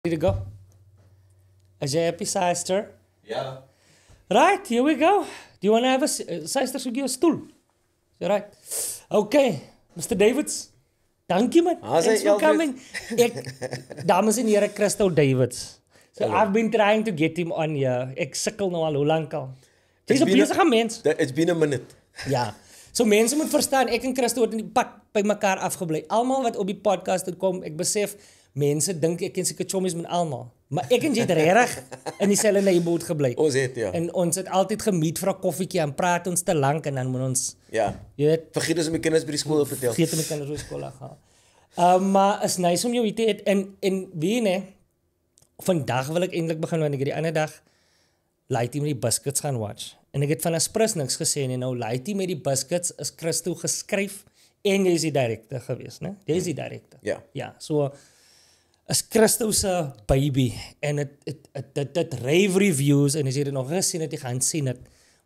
Ready to go? Is jy happy, sister? Ja. Right, here we go. Do you want to have a sister soek jou 'n stoel? Right. Okay, Mr. Davids. Dankie man. Thanks for coming. Dames en here, Crystal Davids. So hello. I've been trying to get him on here. Ek sukkel nou al hoe lank al. Jy's 'n besige mens. It's been a minute. Ja. So mense moet verstaan, ek en Crystal het in die pad by mekaar afgebly. Almal wat op die podcast het kom, ek besef mense dink ek ken seker chommies met almal. Maar ek en jy het regtig in dieselfde neighborhood gebly. Ons het ja. En ons het altyd gemeet vir 'n koffietjie en praat ons te lank en dan moet ons ja. Jy weet, vergeet ons om die kinders by die skool op te tel. Vergeet om die kinders by die skool te gaan. Maar is nice om jou hier te hê en wie nee. Vandag wil ek eintlik begin want ek die ander dag Lighty met die Biscuits gaan watch. En ek het van Aspris niks gesê nie. Nou Lighty met die Biscuits is Christo geskryf en jy is die director gewees, né? Jy is die director. Ja. Ja, so is Christo se baby en dit rave reviews en as jy dit nog gesien het, jy gaan sien dit.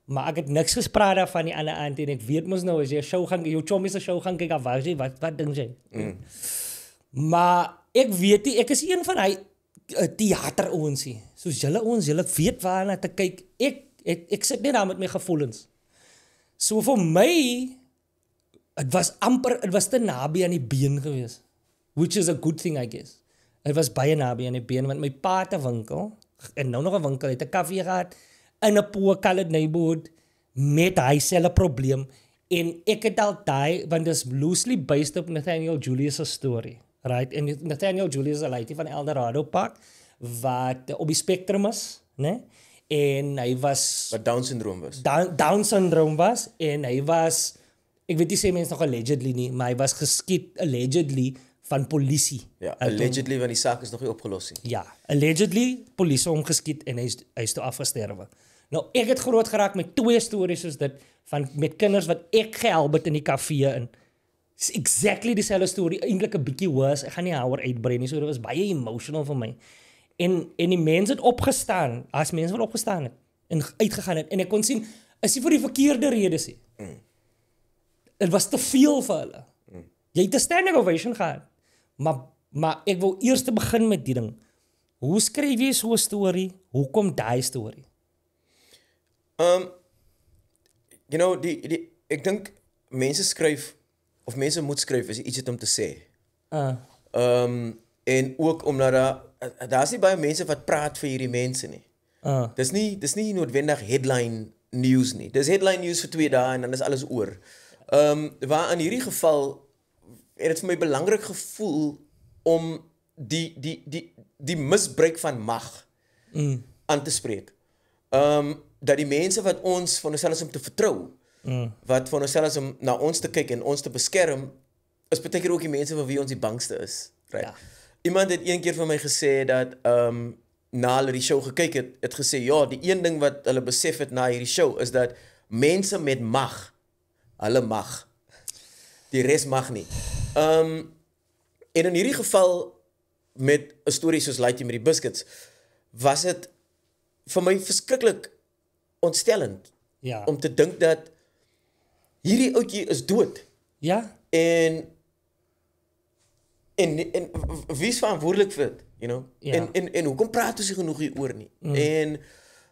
Maar ek het niks gespraat daarvan die ander aand en ek weet mos nou as jy 'n show gaan, jou chommies se show gaan kyk af wat dink jy? Maar ek weet nie, ek is een van hy theater ouensie. Soos julle weet waarna te kyk. Ek sit net daar met my gevoelens. So vir my dit was te naby aan die been gewees. Which is a good thing I guess. Dit was baie naby aan die been want my pa het 'n winkel en nou nog 'n winkel, het 'n koffie gehad in 'n poor colored neighborhood met hy selfe probleem en ek het al daai want dit is loosely based op Nathaniel Julius se story. Right? En Nathaniel Julius is 'n lady van Eldorado Park wat op die spectrum is, né? En hy was wat Down syndroom was. Down syndroom was en hy was ek weet nie sê mense nog allegedly nie, maar hy was geskiet allegedly van polisie. Ja, allegedly want die saak is nog nie opgelos nie. Ja, allegedly polisie hom geskiet en hy is toe afgesterwe. Nou ek het groot geraak met 2 stories soos dit van met kinders wat ek gehelp het in die kafee in. It's exactly dieselfde storie, eintlik 'n bietjie worse. Ek gaan nie houer uitbrei nie, so dit was baie emotional vir my. En die mense het opgestaan, as mense wat opgestaan het en uitgegaan het en ek kon sien is nie vir die verkeerde redes nie. Dit was te veel vir hulle. Jy het 'n standing ovation gehad. Maar ek wil eers te begin met die ding. Hoe skryf jy so 'n storie? Hoekom daai storie? You know, ek dink mense skryf of mense moet skryf as jy iets het om te sê. En ook omdat daar's nie baie mense wat praat vir hierdie mense nie. Dis nie noodwendig headline news nie. Dis headline news vir 2 dae en dan is alles oor. Waar in hierdie geval het dit vir my belangrik gevoel om die misbruik van mag aan te spreek. Dat die mense wat ons van onsself om te vertrou, wat van onsself om na ons te kyk en ons te beskerm, is baie keer ook die mense vir wie ons die bangste is. Right? Ja. Iemand het een keer vir my gesê dat na hulle die show gekyk het gesê, ja, die een ding wat hulle besef het na hierdie show is dat mense met mag, hulle mag. Die res mag nie. En in hierdie geval met 'n storie soos Lighty met die Biscuits, was dit vir my verskriklik ontstellend. Ja. Om te dink dat hierdie ouetjie is dood. Ja. En wie is verantwoordelik vir dit, you know? Ja. En hoekom praat ons nie genoeg hieroor nie? En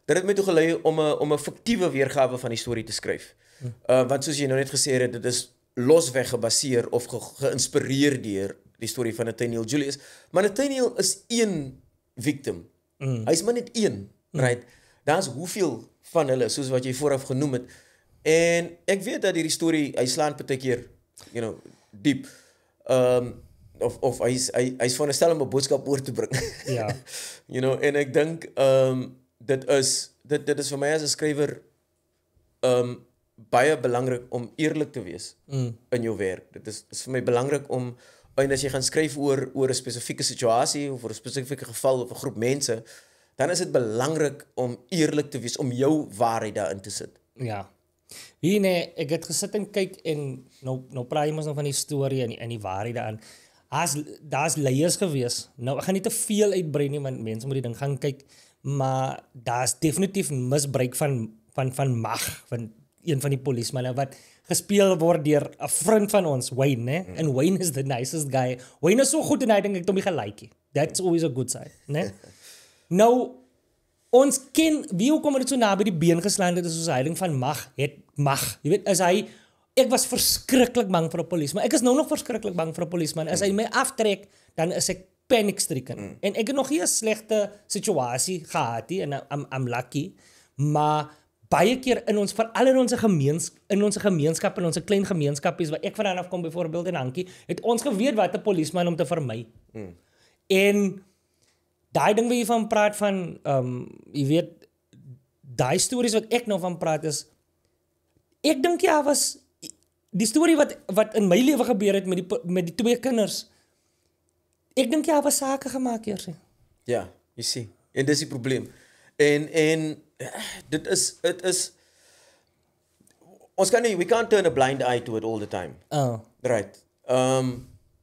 dit het my toe gelei om 'n fiktiewe weergawe van die storie te skryf. Want soos jy nou net gesê het, dit is losweg gebaseer of geïnspireer deur die storie van Nathaniel Julius. Maar Nathaniel is 1 victim. Hy's maar net 1, right? Daar's hoeveel van hulle soos wat jy vooraf genoem het. En ek weet dat hierdie storie hy slaan baie keer, you know, diep. Of hy's veronderstel om 'n boodskap oor te bring. Ja. You know, en ek dink dit is vir my as 'n skrywer baie belangrik om eerlik te wees in jou werk. Dit is vir my belangrik om en as jy gaan skryf oor 'n spesifieke situasie of oor 'n spesifieke geval of 'n groep mense, dan is dit belangrik om eerlik te wees, om jou waarheid daarin te sit. Ja. Wie nee, ek het gesit en kyk en nou praat jy mos nog van die storie en die waarheid daarin. Daar's layers gewees. Nou ek gaan nie te veel uitbrei nie want mense moet die ding gaan kyk, maar daar's definitief misbruik van mag, want een van die polismanne wat gespeel word deur 'n vriend van ons, Wayne, né? En Wayne is the nicest guy. Wayne is so goed en hy dink ek het hom nie gelike. That's always a good sign, né? Nou ons ken wie hoekom het dit so naby die been geslaan het, is soos 'n heiling van mag. Jy weet, as hy ek was verskriklik bang vir 'n polisman. Ek is nou nog verskriklik bang vir 'n polisman. As hy my aftrek, dan is ek panic-stricken. En ek het nog nie 'n slegte situasie gehad nie en I'm lucky, maar baie keer veral in ons gemeenskap, in ons klein gemeenskapies waar ek vandaan afkom byvoorbeeld in Hankie, het ons geweet wat 'n polisman om te vermy. En daai ding wat jy van praat van jy weet daai stories wat ek nou van praat is ek dink ja was die storie wat in my lewe gebeur het met die twee kinders. Ek dink ja was sake gemaak eers. Ja, jy sien. En dis die probleem. En dit is we can't turn a blind eye to it all the time. Oh. Right.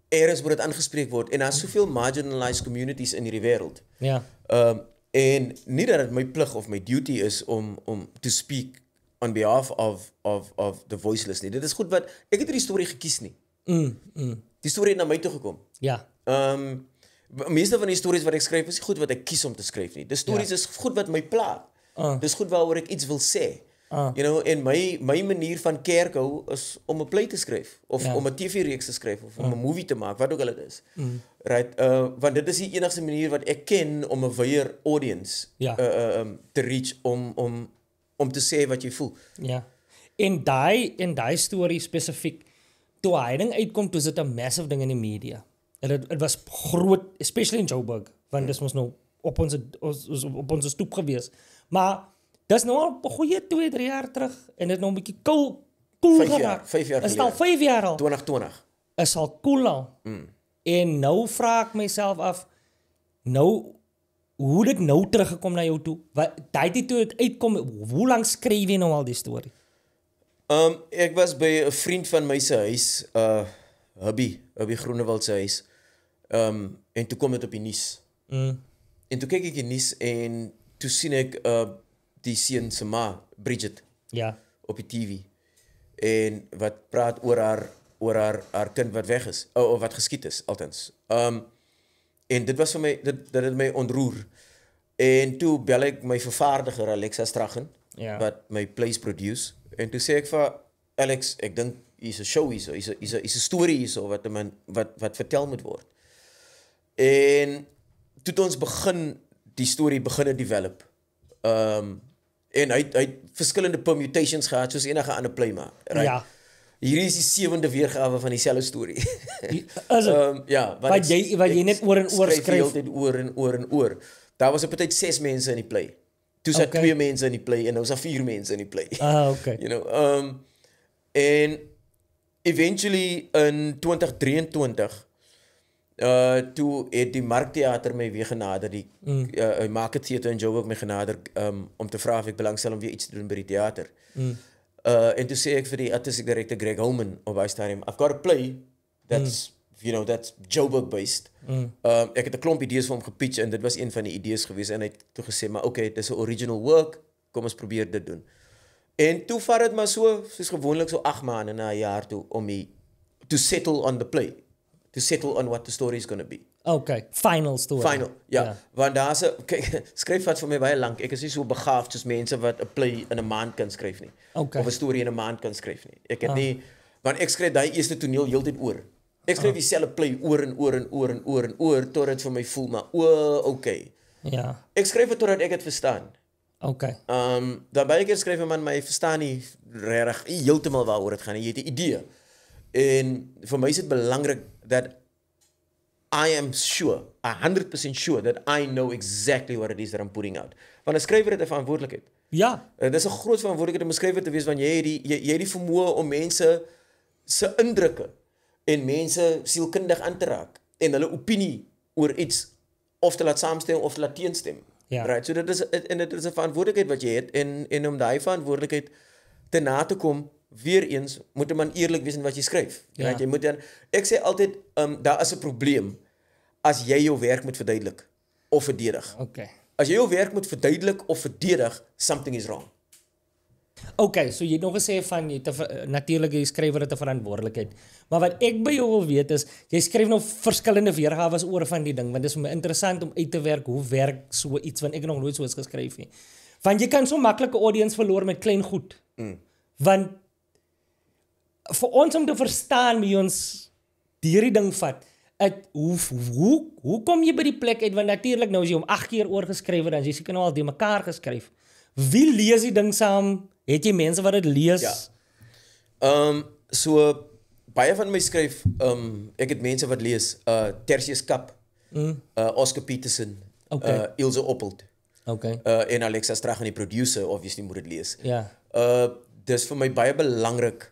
Eers moet dit aangespreek word en daar's soveel marginalized communities in hierdie wêreld. Ja. En nie dat dit my plig of my duty is om to speak on behalf of the voiceless nie. Dit is goed wat ek het hierdie storie gekies nie. Die storie het na my toe gekom. Ja. Meeste van die stories wat ek skryf is nie goed wat ek kies om te skryf nie. Die stories is goed wat my pla. Dis goed waaroor ek iets wil sê. You know, en my manier van kerk hou is om 'n play te skryf of om 'n TV-reeks te skryf of om 'n movie te maak, wat ook al dit is. Right? Want dit is die enigste manier wat ek ken om 'n wyeer audience te reach om te sê wat jy voel. Ja. En daai storie spesifiek toe hy ding uitkom, toe dit 'n massive ding in die media. En dit was groot, especially in Joburg, want dis mos nou op ons stoep gewees. Maar dis nou al 'n goeie 2-3 jaar terug en dit nou 'n bietjie cool 5 jaar gelede. Is al 5 jaar al. 2020. Is al cool al. En nou vra ek myself af, nou hoe dit nou teruggekom na jou toe? Wat daai toe dit uitkom, hoe lank skryf jy nou al die storie? Ek was by 'n vriend van my se huis, Hubby Groenewald se huis. En toe kom dit op die nuus. En toe kyk ek die nuus en toe sien ek die seun se ma, Bridget, op die TV. En wat praat oor haar kind wat weg is, of wat geskiet is, althans. En dit was vir my, dit het my ontroer. En toe bel ek my vervaardiger, Alexa Straggen, wat my plays produce. En toe sê ek vir Alex, ek dink hier's 'n show hierso, hier's 'n storie hierso wat vertel moet word. En toe het ons die storie begin develop. En hy het verskillende permutations gehad soos enige ander play maar. Right? Ja. Hierdie is die 7de weergawe van dieselfde storie. Is dit? Ja, wat jy net oor en oor skryf. Oor en oor. Daar was op 'n tyd 6 mense in die play. Toe sit 2 mense in die play en nou is daar 4 mense in die play. Okay. You know, en eventually in 2023 toe het die Markteater my weer genader, die Market Theater in Joburg my genader om te vra of ek belangstel om weer iets te doen by die teater. En toe sê ek vir die artistic director Greg Holman op daai stadium, I've got a play that's that's Joburg based. Ek het 'n klomp idees vir hom gepitch en dit was een van die idees gewees en hy het toe gesê maar okay, dis 'n original work, kom ons probeer dit doen. En toe vat dit maar soos gewoonlik so 8 maande na 'n jaar toe om to settle on the play. To settle on what the story is going to be. Okay, final story. Final, ja. Want daar's 'n skryf wat vir my baie lank. Ek is nie so begaafd soos mense wat 'n play in 'n maand kan skryf nie. Okay. Of 'n storie in 'n maand kan skryf nie. Ek het nie, want ek skryf daai eerste toneel heeltyd oor. Ek skryf dieselfde play oor en oor tot dit vir my voel maar okay. Ja. Ek skryf dit totdat ek dit verstaan. Okay. Dan baie keer skryf 'n man maar jy verstaan nie regtig heeltemal waaroor dit gaan nie. Jy het 'n idee. En vir my is dit belangrik dat I am sure, 100% sure that I know exactly what it is that I'm putting out. Want 'n skrywer het 'n verantwoordelikheid. Ja. Dit is 'n groot verantwoordelikheid om 'n skrywer te wees want jy het die vermoë om mense se indrukke en mense sielkundig aan te raak en hulle opinie oor iets of te laat saamstem of te laat teenstem. Ja. Right? So dit is 'n verantwoordelikheid wat jy het en om daai verantwoordelikheid te na te kom, weer eens moet 'n man eerlik wees in wat jy skryf. Ja. Right? Jy moet dan, ek sê altyd daar is 'n probleem as jy jou werk moet verduidelik of verdedig. Okay. As jy jou werk moet verduidelik of verdedig, something is wrong. Okay, so jy het nog gesê van natuurlik jy skrywer het 'n verantwoordelikheid. Maar wat ek by jou wil weet is, jy skryf nou verskillende weergawe oor van die ding, want dit is vir my interessant om uit te werk hoe werk so iets, want ek het nog nooit so iets geskryf nie. Want jy kan so maklik 'n audience verloor met klein goed. Want vir ons om te verstaan wie ons hierdie ding vat, hoe kom jy by die plek uit, want natuurlik nou as jy hom 8 keer oorgeskryf het, dan jy seker nou al die mekaar geskryf. Wie lees die ding saam? Het jy mense wat dit lees? Ja. So baie van my skryf, ek het mense wat lees, Tertius Kap, Oscar Peterson, Ilse Oppelt. Okay. En Alexa Strachan, die producer, obviously moet dit lees. Ja. Dis vir my baie belangrik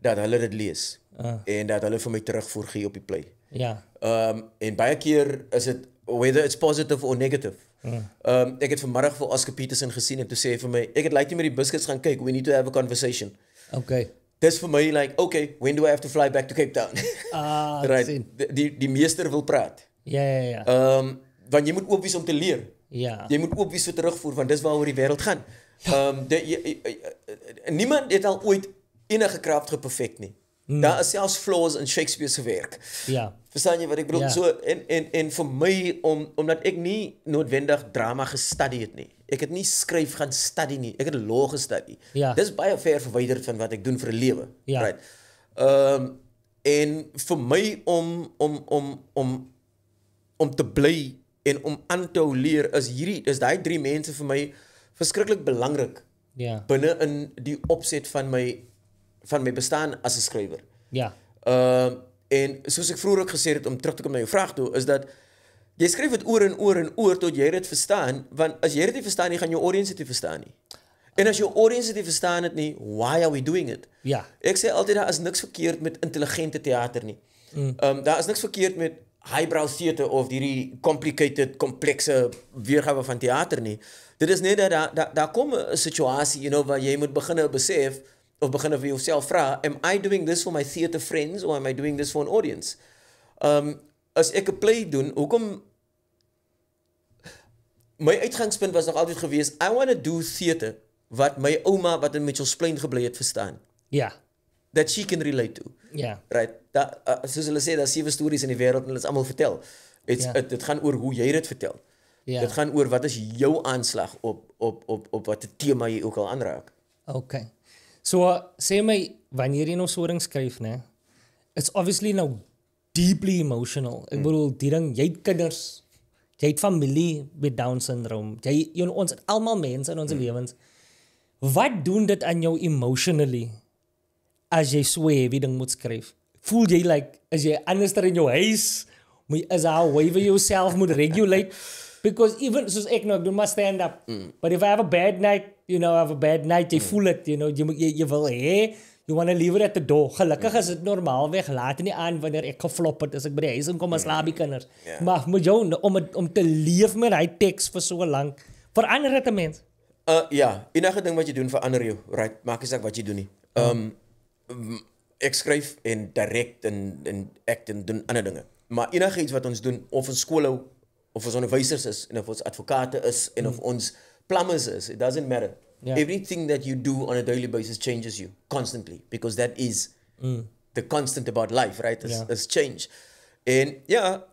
dat hulle dit lees. En dat hulle vir my terugvoer gee op die play. Ja. En baie keer is dit, whether it's positive or negative. Ek het vanmiddag vir Oscar Peterson gesien en toe sê hy vir my, ek het like met die biscuits gaan kyk, we need to have a conversation. Okay. Dis vir my like, okay, when do I have to fly back to Cape Town? Right. Die meester wil praat. Ja. Want jy moet oop wees om te leer. Ja. Jy moet oop wees vir terugvoer, want dis waaroor die wêreld gaan. Niemand het al ooit enige kraft geperfect nie. Daar is selfs flaws in Shakespeare se werk. Ja. Verstaan jy wat ek bedoel? Ja. So en vir my omdat ek nie noodwendig drama gestudie het nie. Ek het nie skryf gaan studie nie. Ek het law gestudie. Ja. Dis baie ver verwyderd van wat ek doen vir 'n lewe. Ja. Right. En vir my om te bly en om aan te leer is daai 3 mense vir my verskriklik belangrik. Ja. Binne in die opset van my bestaan as 'n skrywer. Ja. En soos ek vroeër ook gesê het om terug te kom na jou vraag toe, is dat jy skryf dit oor en oor en oor tot jy dit verstaan, want as jy dit nie verstaan nie, gaan jou audience dit nie verstaan nie. En as jou audience dit nie verstaan het nie, why are we doing it? Ja. Ek sê altyd daar is niks verkeerd met intelligente teater nie. Daar is niks verkeerd met highbrow theater of hierdie complicated, komplekse weergawe van teater nie. Dit is net dat daar kom 'n situasie, waar jy moet begin besef of begin vir jouself vra, am I doing this for my theater friends or am I doing this for an audience? As ek 'n play doen, hoekom my uitgangspunt was nog altyd gewees, I want to do theater wat my ouma wat in Mitchells Plain gebly het verstaan. Ja. That she can relate to. Ja. Right. Soos hulle sê, daar's 7 stories in die wêreld en hulle is almal vertel. Dit gaan oor hoe jy dit vertel. Ja. Dit gaan oor wat is jou aanslag op wat 'n tema jy ook al aanraak. Okay. So sê my wanneer jy nou so 'n ding skryf, né? It's obviously now deeply emotional. Ek bedoel, die ding, jy het kinders, jy het familie met Down syndroom. Ons het almal mense in ons lewens. Wat doen dit aan jou emotionally as jy so 'n heavy ding moet skryf? Voel jy like as jy anderster in jou huis, as how way for yourself moet regulate? Because even soos ek nou, ek doen my stand up. But if I have a bad night, jy voel it, jy wil you want to leave it at the door. Gelukkig is dit normaalweg laat in die aand wanneer ek geflop het, as ek by die huis kom as slaap die kinders. Maar met jou om te leef met hy teks vir so lank, verander dit 'n mens. Ja, enige ding wat jy doen verander jou, right? Maak nie saak wat jy doen nie. Ek skryf en direk en act en doen ander dinge. Maar enige iets wat ons doen, of ons skool hou, of ons onderwysers is, en of ons advokate is, en of ons plumbers is, it doesn't matter. Yeah. Everything that you do on a daily basis changes you constantly, because that is the constant about life, right? It's change. En ja,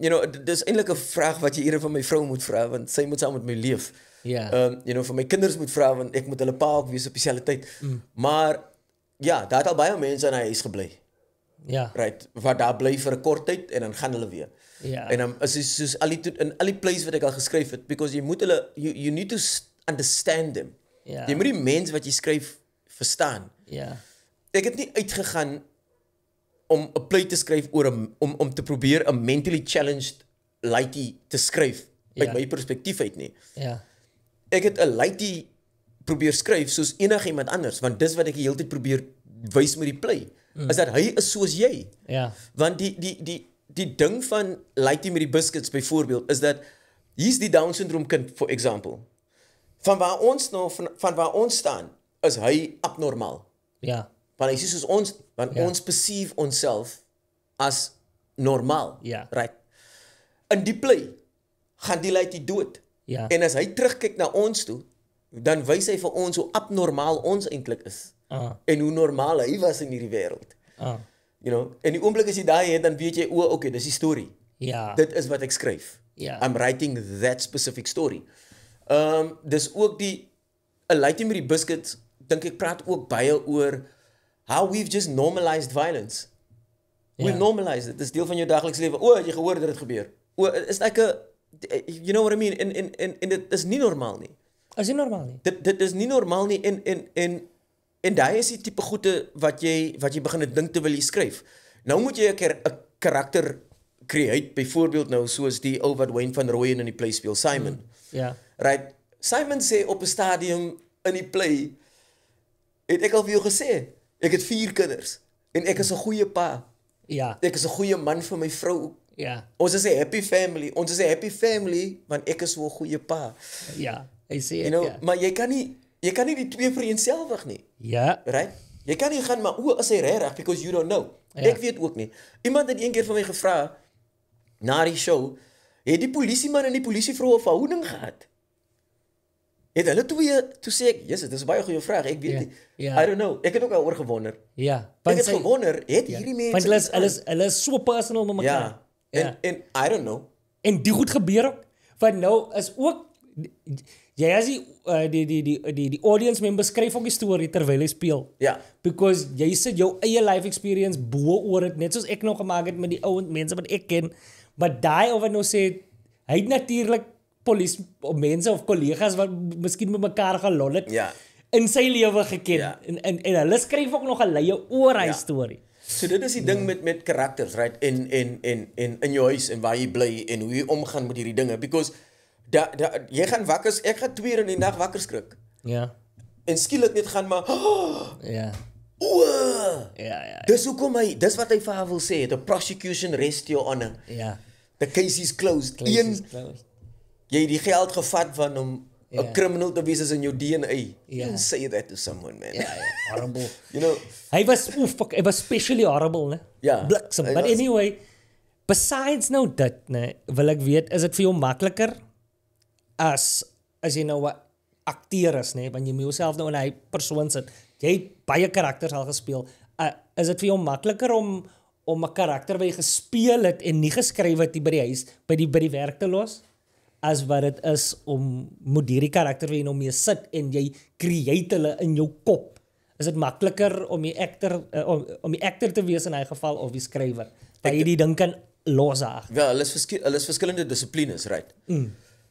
dis eintlik 'n vraag wat jy eerder van my vrou moet vra, want sy moet saam met my leef. Ja. Van my kinders moet vra, want ek moet hulle pa ook wees op dieselfde tyd. Maar ja, daar het al baie mense in hy huis gebly. Ja. Right, wat daar bly vir 'n kort tyd en dan gaan hulle weer. Ja. En dan is dit soos in al die plays wat ek al geskryf het, because jy moet hulle you need to understand them. Ja. Jy moet die mens wat jy skryf verstaan. Ja. Ek het nie uitgegaan om 'n play te skryf oor om te probeer 'n mentally challenged laity te skryf uit my perspektief uit nie. Ja. Ek het 'n laity probeer skryf soos enigiemand anders, want dis wat ek die hele tyd probeer wys met die play. Is dat hy is soos jy. Ja. Want die ding van laity met die biscuits byvoorbeeld is dat hier's die Down syndroom kind, for example. Van waar ons staan, is hy abnormaal. Ja. Want hy is soos ons, want ons perceive onsself as normaal. Ja. Right. In die play gaan die laity dood. Ja. En as hy terugkyk na ons toe, dan wys hy vir ons hoe abnormaal ons eintlik is. En hoe normaal hy was in hierdie wêreld. You know, en die oomblik as jy daai het, dan weet jy, okay, dis die storie. Ja. Dit is wat ek skryf. Ja. I'm writing that specific story. Dis ook A Lightie met die Biscuits, dink ek praat ook baie oor how we've just normalized violence. We've normalized it. Dit is deel van jou dagelijks leven. Het jy gehoor dat dit gebeur? Is like you know what I mean? En dit is nie normaal nie. Is nie normaal nie. Dit is nie normaal nie en daai is die tipe goede wat jy begin dink terwyl jy skryf. Nou moet jy 'n karakter create, byvoorbeeld nou soos die ou wat Wayne van Rooyen in die play speel, Simon. Ja. Right? Simon sê op 'n stadium in die play, het ek al vir jou gesê, ek het 4 kinders en ek is 'n goeie pa. Ja. Ek is 'n goeie man vir my vrou. Ja. Ons is 'n happy family. Ons is 'n happy family want ek is so 'n goeie pa. Ja. Hy sê You know, maar jy kan nie die twee vereenselwig nie. Ja. Right? Jy kan nie gaan maar is hy regtig because you don't know. Ja. Ek weet ook nie. Iemand het een keer van my gevra na die show, het die polisieman en die polisievrou 'n verhouding gehad? Het hulle toe sê ek, Jesus, dis 'n baie goeie vraag. Ek weet nie. I don't know. Ek het ook daaroor gewonder. Ja. Ek het gewonder, het hierdie mense want hulle is so personal met mekaar. Ja. En I don't know. En die goed gebeur ook. Want nou is ook jy as die audience member skryf ook die storie terwyl hy speel. Ja. Because jy sit jou eie life experience bo oor dit, net soos ek nog gemaak het met die ou mense wat ek ken. Maar daai ou wat nou sê hy het natuurlik mense of kollegas wat miskien met mekaar gelol het. Ja. In sy lewe geken. Ja. En hulle skryf ook nog 'n leie oor hy storie. So dit is die ding met karakters, right? En in jou huis en waar jy bly en hoe jy omgaan met hierdie dinge, because jy gaan wakker, ek gaan 2 uur in die nag wakker skrik. Ja. En skielik net gaan maar Ja. Ja. Dis hoekom dis wat hy vir haar wil sê, the prosecution rest your honor. Ja. The case is closed. Jy het die geld gevat van om 'n criminal te wees as in jou DNA. You don't say that to someone, man. Ja, horrible. You know, Hy was especially horrible, ne? Ja. Bliksem. But anyway, besides nou dit, ne, wil ek weet, is dit vir jou makliker as jy nou 'n akteur is, ne, want jy moet jouself nou in hy persoon sit. Jy het baie karakters al gespeel. Is dit vir jou makliker om 'n karakter wat jy gespeel het en nie geskryf het by die huis, by die werk te los? As wat dit is om moet hierdie karakter wat jy nou mee sit en jy create hulle in jou kop. Is dit makliker om die actor te wees in hy geval of die skrywer? Dat jy die ding kan loshaag. Wel, hulle is verskillende dissiplines, right?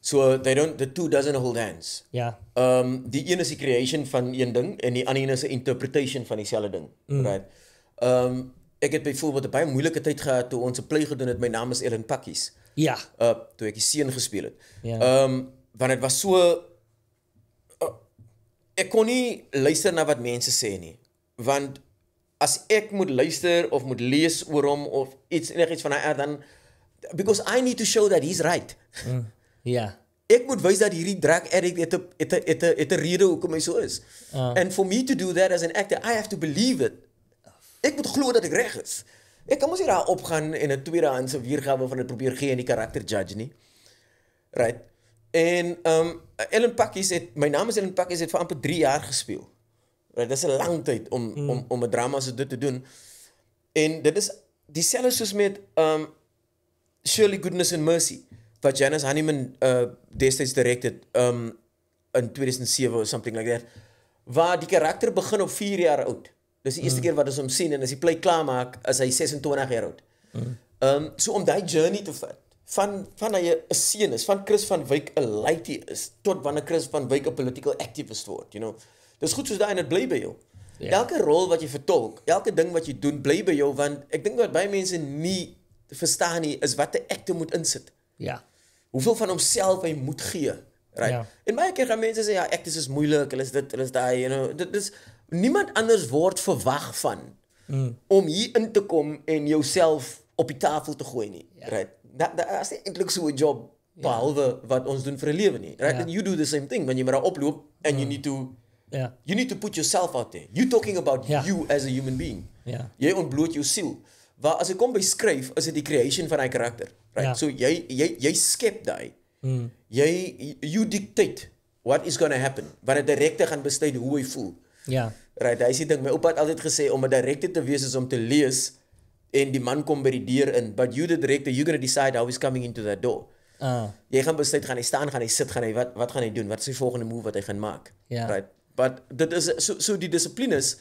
So the two doesn't hold hands. Ja. Die een is die creation van een ding en die ander een is 'n interpretation van dieselfde ding, right? Ek het byvoorbeeld 'n baie moeilike tyd gehad toe ons 'n play gedoen het. My naam is Ellen Pakkies. Ja. Toe ek die seun gespeel het. Ja. Want dit was so ek kon nie luister na wat mense sê nie. Want as ek moet luister of moet lees oor hom of enigiets van daai aard, dan because I need to show that he's right. Ja. Ek moet wys dat hierdie drug addict het 'n rede hoekom hy so is. And for me to do that as an actor, I have to believe it. Ek moet glo dat ek reg is. Ek kan mos nie daar opgaan en 'n tweedehandse weergawe van dit probeer gee en die karakter judge nie. Right? En Ellen Pakkies my naam is Ellen Pakkies, het vir amper 3 jaar gespeel. Right? Dis 'n lang tyd om 'n drama so dit te doen. En dit is dieselfde soos met Shirley Goodness and Mercy, wat Janice Honeyman destyds directed in 2007 or something like that, waar die karakter begin op 4 jaar oud. Dis die eerste keer wat ons hom sien en as die play klaar maak, is hy 26 jaar oud. So om daai journey te vat, van hy 'n seun is, van Chris van Wyk 'n laity is, tot wanneer Chris van Wyk 'n political activist word, you know. Dis goed soos daai en dit bly by jou. Ja. Elke rol wat jy vertolk, elke ding wat jy doen, bly by jou, want ek dink wat baie mense nie verstaan nie, is wat 'n actor moet insit. Ja. Hoeveel van homself hy moet gee, right? Ja. En baie keer gaan mense sê, ja, actors is moeilik, hulle is dit, hulle is daai, you know, dit is niemand anders word verwag van om hier in te kom en jouself op die tafel te gooi nie, right? Dat is nie eintlik so 'n job behalwe wat ons doen vir 'n lewe nie, right? And you do the same thing, wanneer jy maar daar oploop and you need to put yourself out there. You talking about you as a human being. Ja. Jy ontbloot jou siel. Waar as ek kom by skryf, is dit die creation van daai karakter, right? Ja. So jy skep daai. You dictate what is going to happen? Want 'n direkteur gaan besluit hoe hy voel. Ja. Right, hy sê ding, my oupa het altyd gesê om 'n direkteur te wees is om te lees en die man kom by die deur in, but you the director, you're going to decide how he's coming into that door. Jy gaan besluit, gaan hy staan, gaan hy sit, gaan hy wat gaan hy doen? Wat is die volgende move wat hy gaan maak? Ja. Right? But dit is so die dissiplines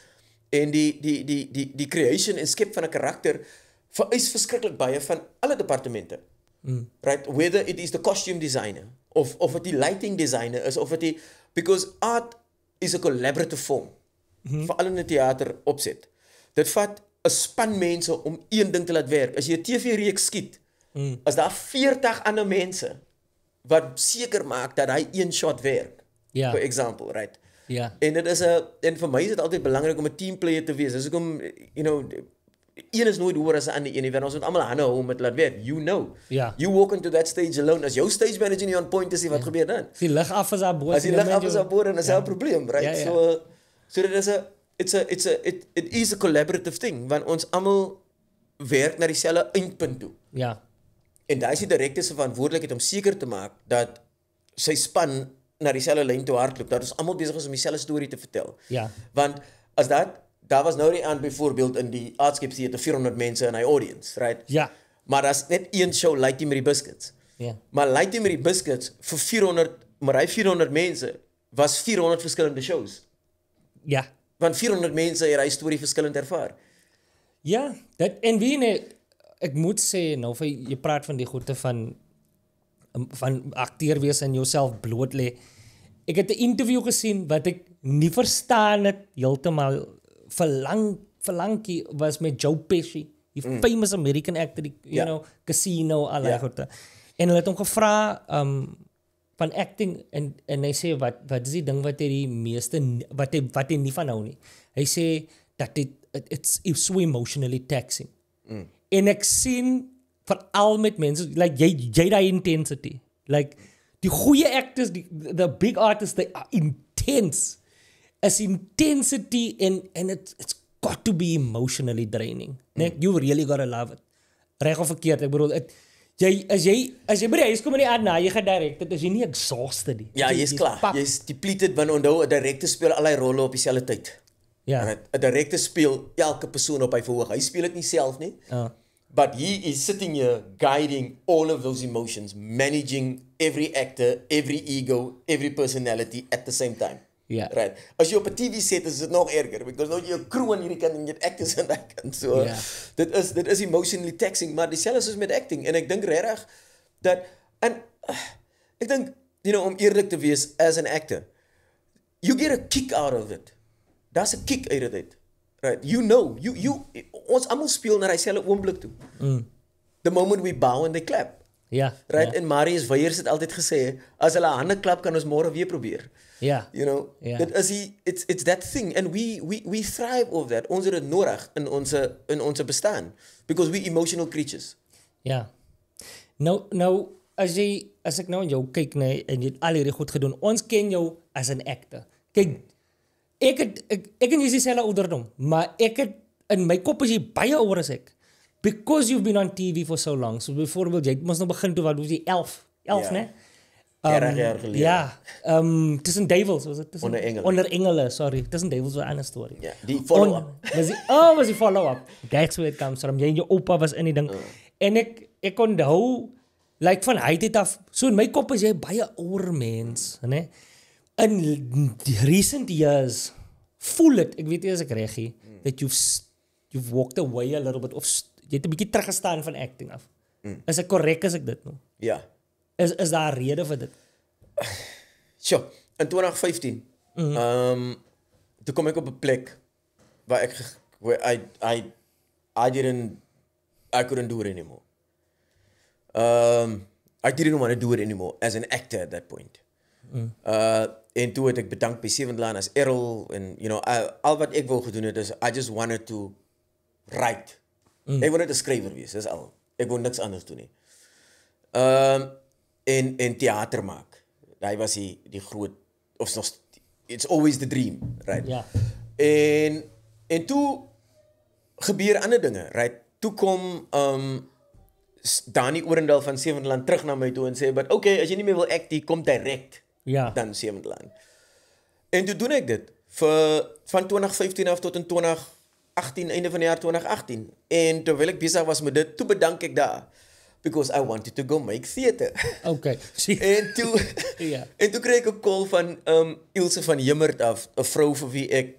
en die creation en skep van 'n karakter vereis verskriklik baie van alle departemente. Right? Whether it is the costume designer of it die lighting designer is of it because art is a collaborative form. Veral in 'n teater opset. Dit vat 'n span mense om een ding te laat werk. As jy 'n TV-reeks skiet, as daar 40 ander mense wat seker maak dat hy een shot werk. Ja. For example, right? Ja. En dit is en vir my is dit altyd belangrik om 'n team player te wees. Dis hoekom een is nooit hoër as 'n ander een nie, want ons moet almal hande hou om dit laat werk. You know. Ja. You walk into that stage alone as jou stage manager nie on point is, wat gebeur dan? As die lig af is daar bo. As die lig af is daar bo, dan is daar 'n probleem, right? Ja, ja. So dit is it is a collaborative thing, want ons almal werk na dieselfde eindpunt toe. Ja. En daai is die direkteur se verantwoordelikheid om seker te maak dat sy span na dieselfde lyn toe hardloop, dat ons almal besig is om dieselfde storie te vertel. Ja. Want as daar was nou die aan byvoorbeeld in die Artscape Theatre 400 mense in hy audience, right? Ja. Maar daar's net een show, Lighty met die Biscuits. Ja. Maar Lighty met die Biscuits vir 400, maar hy 400 mense was 400 verskillende shows. Ja. Want 400 mense het hy storie verskillend ervaar. Ja, dit en wie nee, ek moet sê nou vir jy praat van die goeie van akteur wees en jouself bloot lê. Ek het 'n interview gesien wat ek nie verstaan het heeltemal verlangkie was met Joe Pesci, die famous American actor, you know, Casino al daai goeie. En hulle het hom gevra van acting en hy sê wat is die ding wat hy die meeste wat hy nie van hou nie. Hy sê dat it's so emotionally taxing. En ek sien veral met mense like jy daai intensity. Like die goeie actors, the big artists, they are intense. As intensity and it's got to be emotionally draining. You really gotta love it. Reg of verkeerd, ek bedoel as jy by die huis kom in die aand na jy gedirek, dit is jy nie exhausted nie. Ja, jy's klaar. Jy's depleted want onthou 'n direkteur speel al die rolle op dieselfde tyd. Ja. 'n Direkteur speel elke persoon op hy verhoog. Hy speel dit nie self nie. But he is sitting here guiding all of those emotions, managing every actor, every ego, every personality at the same time. Ja. Right. As jy op 'n TV set is dit nog erger because nou jy 'n crew aan hierdie kant en jy het actors aan daai kant. So dit is emotionally taxing, maar dieselfde soos met acting en ek dink regtig dat en ek dink om eerlik te wees as an actor, you get a kick out of it. Daar's 'n kick uit dit. Right. Ons almal speel na dieselfde oomblik toe. The moment we bow and they clap. Ja. Right? En Marius Weyers het altyd gesê, as hulle hande klap kan ons môre weer probeer. Ja. Dit is it's that thing and we thrive off that. Ons het dit nodig in ons bestaan because we emotional creatures. Ja. Nou as ek nou aan jou kyk en jy het al hierdie goed gedoen. Ons ken jou as 'n actor. Kyk, ek en jy is dieselfde ouderdom, maar ek het in my kop is jy baie ouer as ek. Because you've been on TV for so long. So byvoorbeeld jy moes nou begin toe wat was jy 11, né? 30 jaar gelede. Ja. Tussen Duivels was dit Onder Engele. Onder Engele, sorry. Tussen Duivels was 'n ander storie. Ja, die follow-up. Was die follow-up. That's where it comes from. Jy en jou oupa was in die ding. En ek onthou like van hy het af so in my kop is jy baie ouer mens, né? In die recent years voel dit, ek weet nie as ek reg is, that you've walked away a little bit of jy het 'n bietjie teruggestaan van acting af. Is ek korrek as ek dit noem? Ja. Is daar 'n rede vir dit? Sjoe, in 2015. Toe kom ek op 'n plek waar I couldn't do it anymore. I didn't want to do it anymore as an actor at that point. En toe het ek bedank by Seventh Line as Errol en al wat ek wou gedoen het is I just wanted to write. Ek wou net 'n skrywer wees, dis al. Ek wou niks anders doen nie. En teater maak. Daai was die groot of nog it's always the dream, right? Ja. En toe gebeur ander dinge, right? Toe kom Dani Orendal van Sevenland terug na my toe en sê, "But okay, as jy nie meer wil act nie, kom direk." Ja. dan Seemanland. En toe doen ek dit van 2015 af tot in 2018, einde van die jaar 2018. En terwyl ek besig was met dit, toe bedank ek daar. Because I wanted to go make theater. Okay. En toe, Ja. en toe kreeg ek 'n call van Ilse van Jimmert af, 'n vrou vir wie ek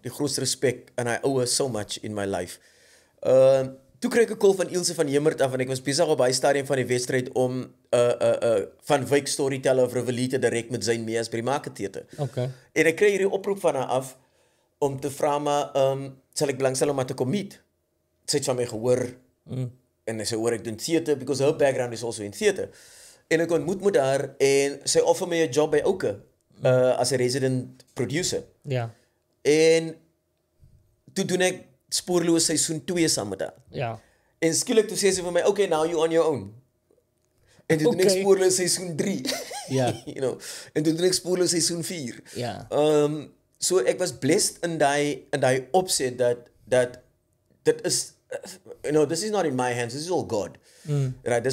die grootste respek and I owe her so much in my life. Toe kreeg ek 'n call van Ilse van Jimmert af en ek was besig op baie stadium van die wedstryd om van Wyk Storyteller of Reveille te direk met Zayn Meas by die Marketheater. Okay. En ek kry hierdie oproep van haar af om te vra maar sal ek belangstel om haar te kom meet. Sy het van my gehoor en sy hoor ek doen theater because her background is also in theater. En ek ontmoet met haar en sy offer my 'n job by Ouke as 'n resident producer. Ja. En toe doen ek Spoorloos seisoen 2 saam met haar. Ja. En skielik toe sê sy vir my, okay, now you on your own. En toe doen ek Spoorloos seisoen 3. Ja. You know, en toe doen ek Spoorloos seisoen 4. Ja. So ek was blessed in die opset dat dit is this is not in my hands, this is all God. Right,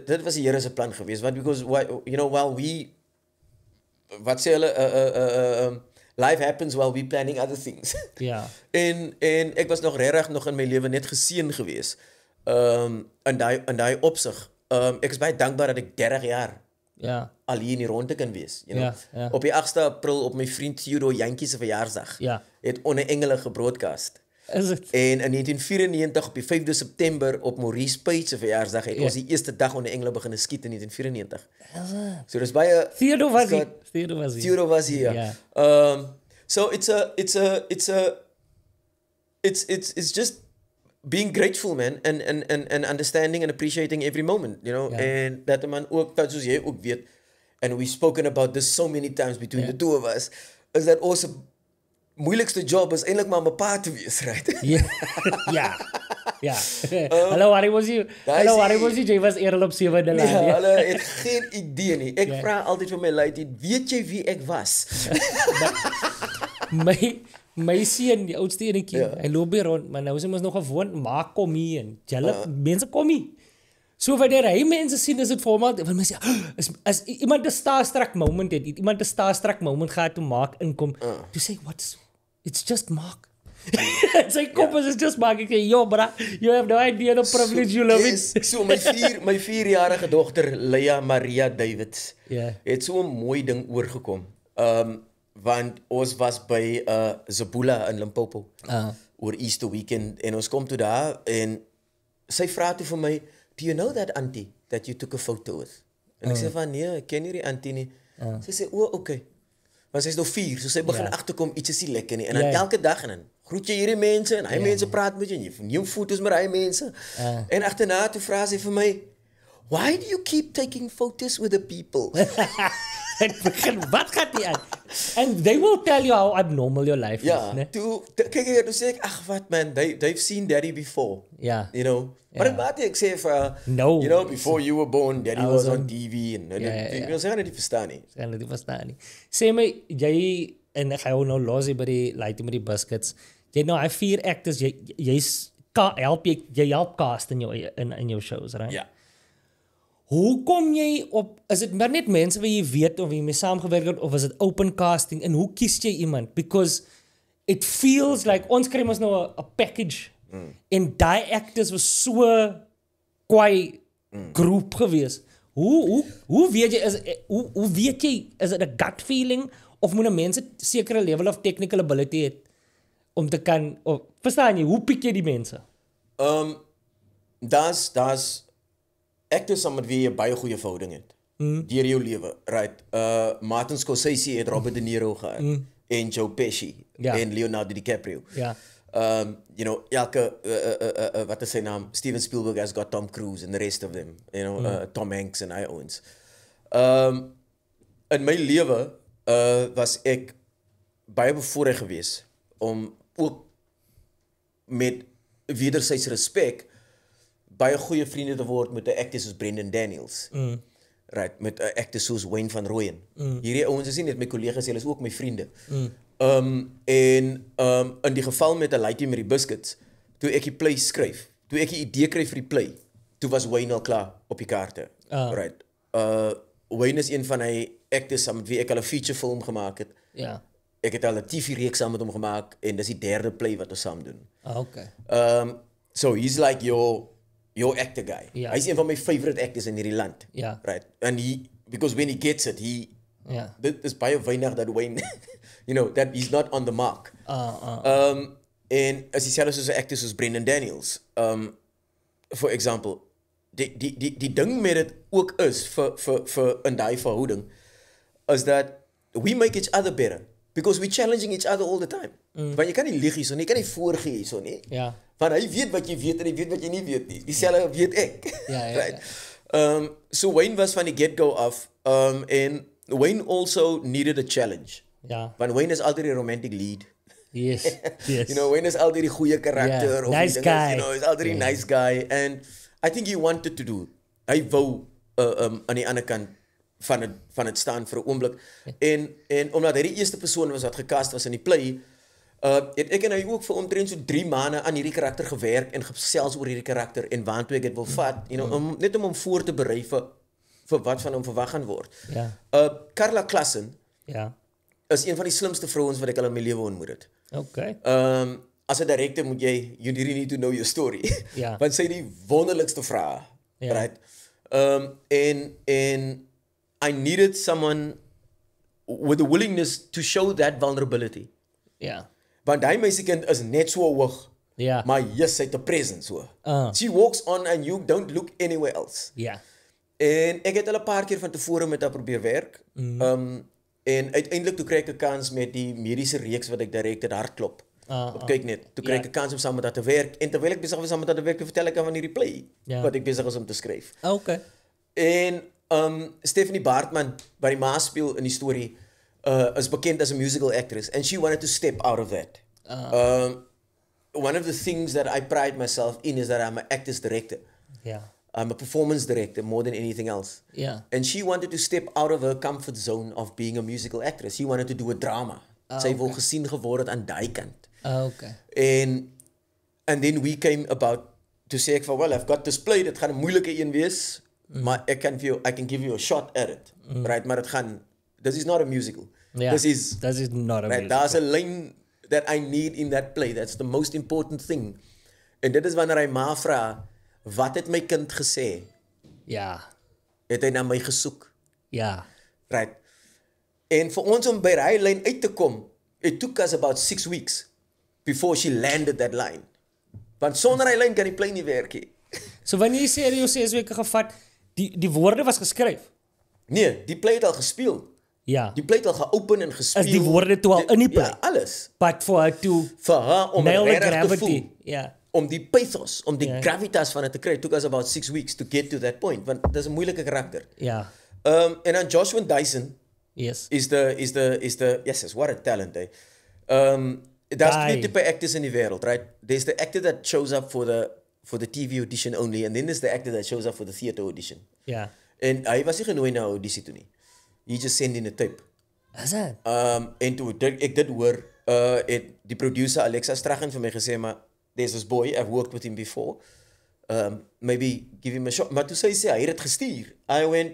dit was die Here se plan geweest. Want because while we wat sê hulle life happens while we planning other things. Ja. en ek was nog regtig nog in my lewe net geseën geweest. In daai opsig. Ek is baie dankbaar dat ek 30 jaar al hier in die ronde kan wees, Ja. Op die 8de April op my vriend Theodore Jantjie se verjaarsdag het Onder Engele gebroadcast. Is it? En in 1994 op die 5de September op Maurice Page se verjaarsdag het ons die eerste dag Onder Engele begin skiet in 1994. So dis baie Theodore was hier. Theodore was hier. Ja. So it's just being grateful, man, and understanding and appreciating every moment, and that man ook, dat soos jy ook weet, and we've spoken about this so many times between the two of us, is that also moeilikste job is eintlik maar om 'n pa te wees, right? Ja. Hallo, waar was jy? Jy was eerder op 7de lyn. Ja, hulle het geen idee nie. Ek vra altyd vir my lady, weet jy wie ek was? My seun, die oudste enetjie, hy loop hier rond, maar nou is hy mos nog gewoon, maak kom hier en julle mense kom hier. So wanneer hy mense sien, is dit vir hom, want mense sê, as iemand 'n starstruck moment het, iemand 'n starstruck moment gehad toe Mark inkom, to say, it's just Mark. Sy kop is just Mark. Ek sê, yo, bra, you have no idea the privilege you love it. So my 4-jarige dogter, Leia Maria Davids, het so 'n mooi ding oorgekom. Want ons was by Zabula in Limpopo oor Easter weekend en ons kom toe daar en sy vra toe vir my, do you know that auntie that you took a photo with? En ek sê van, nee, ek ken nie die auntie nie. Sy sê, okay. Maar sy is nog 4, so sy begin agterkom, iets is nie lekker nie. En dan elke dag en dan groet jy hierdie mense en hy mense praat met jou en jy neem foto's met hy mense. En agterna toe vra sy vir my, why do you keep taking photos with the people? Wat gaat die aan? And they will tell you how abnormal your life is. Ne? Toe sê ek, ag wat man, they've seen daddy before. Ja. Maar wat ek sê vir, no. Before you were born, daddy was on TV. En sy gaan dit verstaan nie. Sê my, jy, en ek ga jou nou los by die laaitjie met die biscuits, jy nou, hy 4 actors, jy help cast in jou shows, right? Ja. Hoe kom jy op, is dit maar net mense wat jy weet of jy mee saamgewerk het, of is dit open casting, en hoe kies jy iemand? Because it feels like, ons kry ons nou 'n package, en die actors was so kwaai groep gewees. Hoe weet jy, hoe weet jy, is dit 'n gut feeling, of moet 'n mens 'n sekere level of technical ability het, om te kan, verstaan jy, hoe piek jy die mense? Daar's actors saam met wie jy baie goeie verhouding het. Deur jou lewe, right? Martin Scorsese het Robert De Niro gehad, en Joe Pesci, en Leonardo DiCaprio. Ja. Elke, wat is sy naam? Steven Spielberg has got Tom Cruise and the rest of them. Tom Hanks en hy ouens. In my lewe was ek baie bevoorreg geweest om ook met wederzijds respek baie goeie vriende te word met 'n actor soos Brendan Daniels. Right, met 'n actor soos Wayne van Rooyen. Hierdie ouens is nie net my kollegas, hulle is ook my vriende. In die geval met 'n laaitjie met die biscuits, toe ek die play skryf, toe ek die idee kry vir die play, toe was Wayne al klaar op die kaarte. Right. Wayne is een van hy actors saam met wie ek al 'n feature film gemaak het. Ja. Ek het al 'n TV-reeks saam met hom gemaak en dis die derde play wat ons saam doen. Okay. So he's like your actor guy. Ja. Hy's een van my favorite actors in hierdie land. Ja. Right. And because when he gets it, Ja. dit is baie weinig dat Wayne that he's not on the mark. En as dieselfde soos 'n actor soos Brendan Daniels. For example, die ding met dit ook is vir in daai verhouding is dat we make each other better because we challenging each other all the time. Want jy kan nie lieg hierso nie, jy kan nie voorgee hierso nie. Ja. Want hy weet wat jy weet en hy weet wat jy nie weet nie. Dieselfde weet ek. Ja. Right. So Wayne was van die get-go af en Wayne also needed a challenge. Ja. Want Wayne is altyd die romantic lead. Yes. Wayne is altyd die goeie karakter. Yeah. Of Nice guy. He's altyd die nice guy. And I think he wanted to do. Hy wou aan die ander kant van het staan vir 'n oomblik. En omdat hy die eerste persoon was wat gecast was in die play, het ek en hy ook vir omtrent so 3 maande aan hierdie karakter gewerk en gesels oor hierdie karakter en waartoe ek dit wil vat, net om hom voor te berei vir wat van hom verwag gaan word. Ja. Carla Klassen Ja. is een van die slimste vrouens wat ek al in my lewe ontmoet het. Okay. As 'n director moet jy you really need to know your story. Ja. Want sy het die wonderlikste vrae. Ja. Right? En I needed someone with the willingness to show that vulnerability. Ja. Want hy meisiekind is net so hoog. Ja. Maar yes, sy het 'n presence so. She walks on and you don't look anywhere else. Ja. En ek het al 'n paar keer van tevore met haar probeer werk. En uiteindelik toe kry ek 'n kans met die mediese reeks wat ek direk het Hartklop. Op kyk net. Toe kry ek 'n kans om saam met haar te werk en terwyl ek besig was saam met haar te werk, vertel ek haar van hierdie play wat ek besig is om te skryf. Okay. En Stephanie Baartman wat die ma speel in die storie is bekend as a musical actress and she wanted to step out of that. One of the things that I pride myself in is that I'm an actor's director. Ja. I'm a performance director more than anything else. Ja. And she wanted to step out of her comfort zone of being a musical actress. She wanted to do a drama. Sy wil gesien geword het aan daai kant. Okay. And then we came about to say ek van well, I've got this play, dit gaan 'n moeilike een wees, maar I can give you a shot at it. Right, maar this is not a musical. Yeah. This is not a right, musical. daar's 'n line that I need in that play. That's the most important thing. En dit is wanneer hy ma vra, wat het my kind gesê? Ja. Het hy na my gesoek? Ja. Right. En vir ons om by daai lyn uit te kom, it took us about 6 weeks before she landed that line. Want sonder hy lyn kan die play nie werk nie. So wanneer jy sê jy 6 weke gevat, die woorde was geskryf. Nee, die play het al gespeel. Ja. Die play het al geopen en gespeel. Is die woorde toe al in die play? Ja, alles. But for her to Vir haar om nail the regtig te gravity. voel. Ja. Om die pathos, om die Ja. gravitas van dit te kry, took us about 6 weeks to get to that point, want dis 'n moeilike karakter. Ja. En dan Joshua Dyson Yes. is the yes, what a talent, eh. Daar's twee tipe actors in die wêreld, right? There's the actor that shows up for the TV audition only, and then there's the actor that shows up for the theater audition. Ja. En hy was nie genooi na 'n audisie toe nie. He just sent in a tape. Is dit? En toe ek dit hoor, het die producer Alexa Strachan vir my gesê, maar there's this boy, I've worked with him before. Maybe give him a shot. Maar toe sê hy het dit gestuur. I went,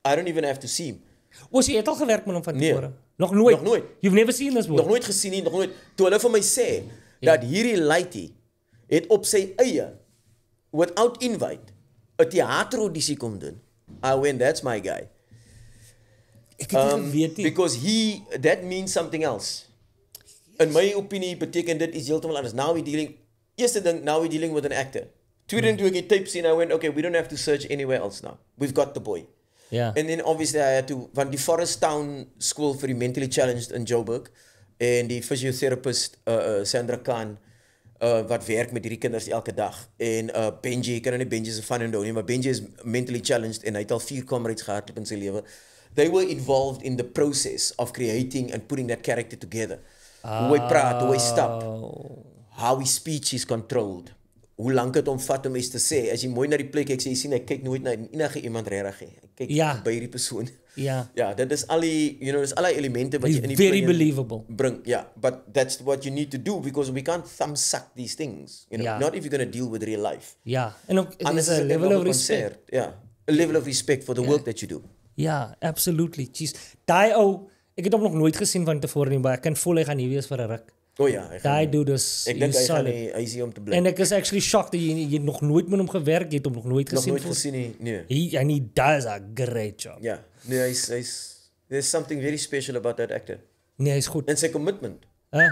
I don't even have to see him. Was jy het al gewerk met hom van Nee. tevore? Nog nooit? Nog nooit. You've never seen this boy? Nog nooit gesien nie, nog nooit. Toe hulle vir my sê dat hierdie lady het op sy eie without invite 'n teateraudisie kom doen. I went, that's my guy. Ek het nie geweet nie. Because that means something else. In my opinie beteken dit iets heeltemal anders. Now we're dealing with an actor. Tweede ding toe ek die tape sien, I went, okay, we don't have to search anywhere else now. We've got the boy. Ja. And then obviously I had to, van die Forest Town School for the Mentally Challenged in Joburg, en die physiotherapist Sandra Khan, wat werk met hierdie kinders elke dag. En Benji, ek kan nie Benji se van onthou nie, maar Benji is mentally challenged en hy het al 4 comrades gehardloop in sy lewe. They were involved in the process of creating and putting that character together. Hoe hy praat, hoe hy stap, how his speech is controlled, hoe lank het hom vat om iets te sê. As jy mooi na die plek kyk, jy sien hy kyk nooit na enige iemand regtig nie. Hy kyk by hierdie persoon. Ja. Ja, dit is al die, dis al die elemente wat jy in die very believable. bring. Ja, but that's what you need to do because we can't thumbsuck these things, not if you're going to deal with real life. Ja. En ook Anders is 'n level of respect. Ja, a level of respect for the work that you do. Ja, absolutely. Jeez. Daai ou, ek het hom nog nooit gesien van tevore nie, maar ek kan voel hy gaan hier wees vir 'n ruk. O ja, Daai dude is ek dink hy gaan solid. hy is hier om te bly. En ek is actually shocked dat jy nog nooit met hom gewerk het, hom nog nooit Nog gesien. nooit gesien nie. Nee. He does a great job. Ja. Nee, hy's there's something very special about that actor. Nee, hy's goed. En sy commitment. Huh?